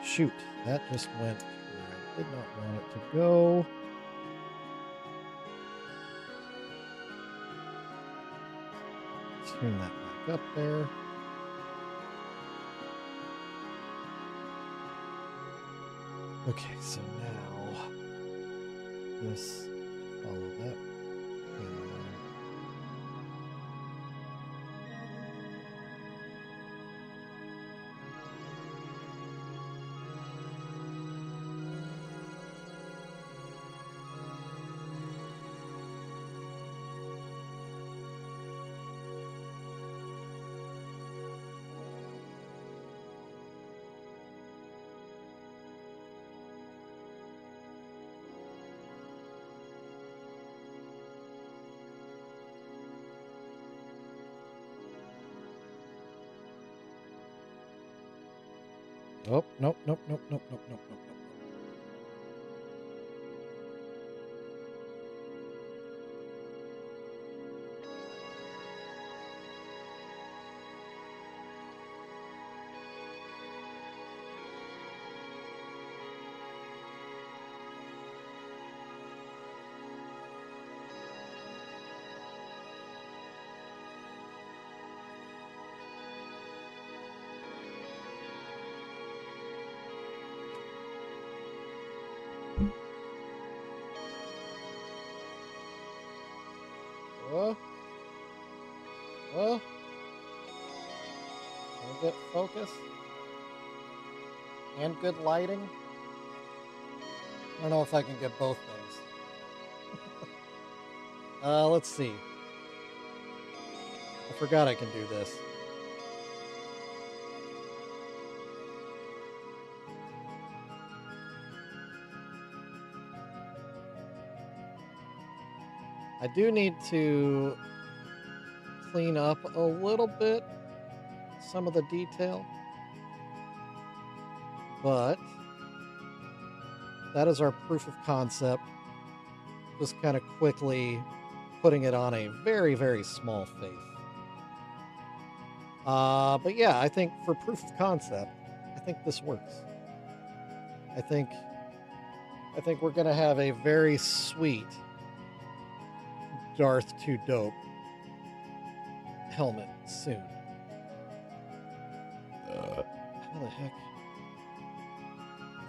Shoot, that just went where I did not want it to go. Turn that back up there. Okay, so now this, follow that. Oh, nope, nope, nope, nope, nope, nope, nope, nope. Well, can we get focus and good lighting? don't know if I can get both things. Let's see. I forgot I can do this. I do need to clean up a little bit some of the detail, but that is our proof of concept. Just kind of quickly putting it on a very, very small face. But yeah, I think for proof of concept, I think this works. I think we're gonna have a very sweet Darth 2 Dope helmet soon. How the heck?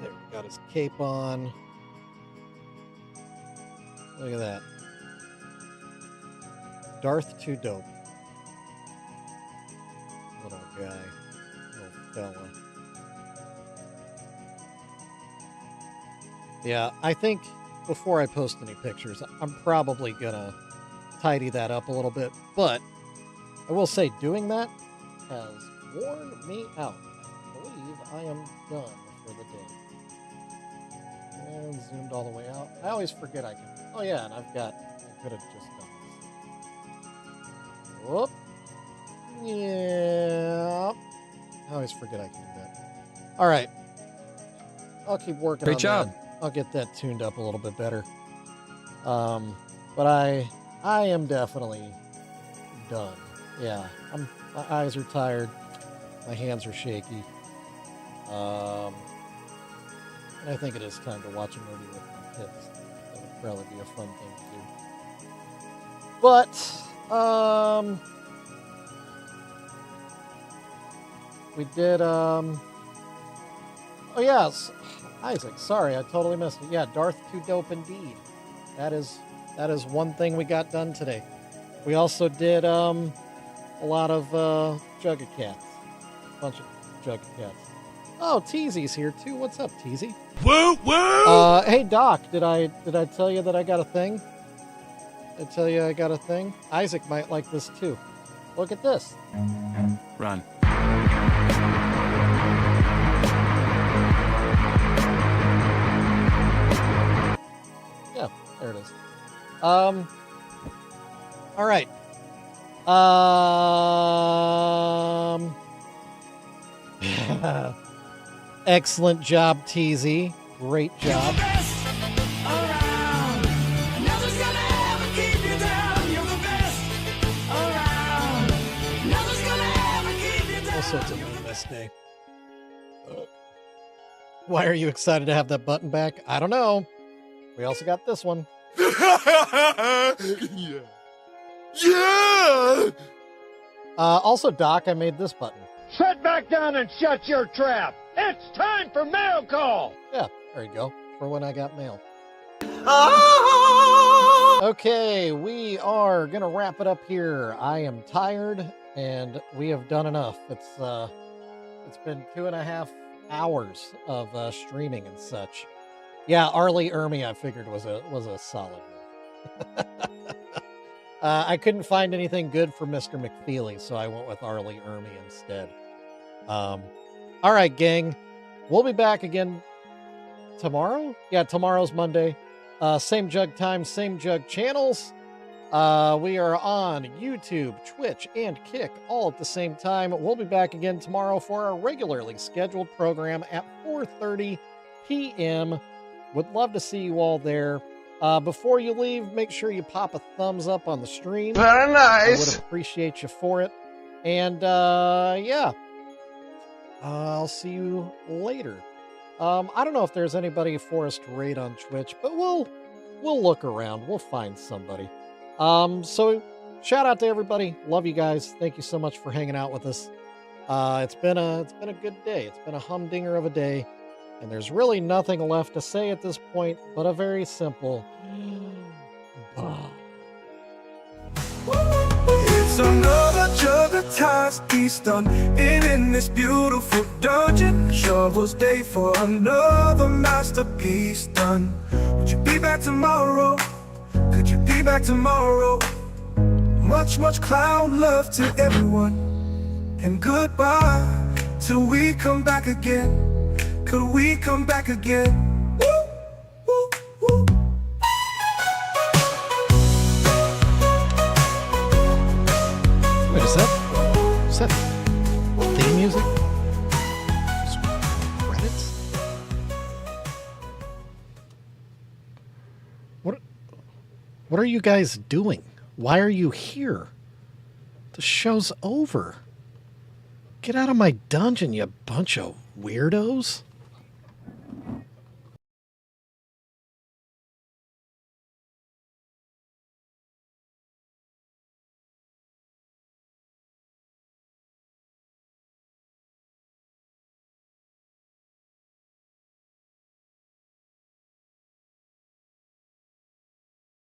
There, we got his cape on. Look at that. Darth 2 Dope. Little guy. Little fella. Yeah, I think before I post any pictures, I'm probably gonna tidy that up a little bit, but I will say doing that has worn me out. I believe I am done for the day. And zoomed all the way out. I always forget I can. Oh yeah, and I could have just done this. Whoop. Yeah. I always forget I can do that. All right. I'll keep working on that. Great job. I'll get that tuned up a little bit better. But I am definitely done. Yeah, my eyes are tired. My hands are shaky. And I think it is time to watch a movie with my kids. That would probably be a fun thing to do. But, we did, oh yes, Isaac, sorry, I totally missed it. Yeah, Darth 2 Dope indeed. That is one thing we got done today. We also did, a lot of, Juggacats. A bunch of Juggacats. Oh, Teasy's here too. What's up, Teasy? Woo woo! Hey Doc, did I tell you that I got a thing? Did I tell you I got a thing? Isaac might like this too. Look at this. Run. Yeah, there it is. All right. Excellent job, TZ. Great job. Also, it's a really best day. Why are you excited to have that button back? I don't know. We also got this one. Yeah. Yeah! Also, Doc, I made this button. Sit back down and shut your trap. It's time for mail call. Yeah, there you go. For when I got mail. Ah! Okay, we are gonna wrap it up here. I am tired, and we have done enough. It's been 2.5 hours of streaming and such. Yeah, Arlie Ermy, I figured was a solid move. I couldn't find anything good for Mr. McFeely, so I went with Arlie Ermy instead. All right, gang. We'll be back again tomorrow. Yeah, tomorrow's Monday. Same Jug time, same Jug channels. We are on YouTube, Twitch, and Kick all at the same time. We'll be back again tomorrow for our regularly scheduled program at 4:30 p.m. Would love to see you all there. Before you leave, make sure you pop a thumbs up on the stream. Very nice. I would appreciate you for it. And yeah, I'll see you later. I don't know if there's anybody for us to raid on Twitch, but we'll look around. We'll find somebody. So shout out to everybody. Love you guys. Thank you so much for hanging out with us. It's been a good day. It's been a humdinger of a day. And there's really nothing left to say at this point, but a very simple bye. It's another Juggalos piece done. And in this beautiful dungeon, Shovel's day for another masterpiece done. Would you be back tomorrow? Could you be back tomorrow? Much, much clown love to everyone. And goodbye till we come back again. Could we come back again? Woo, woo, woo. Wait, is that theme music? Credits? What are you guys doing? Why are you here? The show's over. Get out of my dungeon, you bunch of weirdos.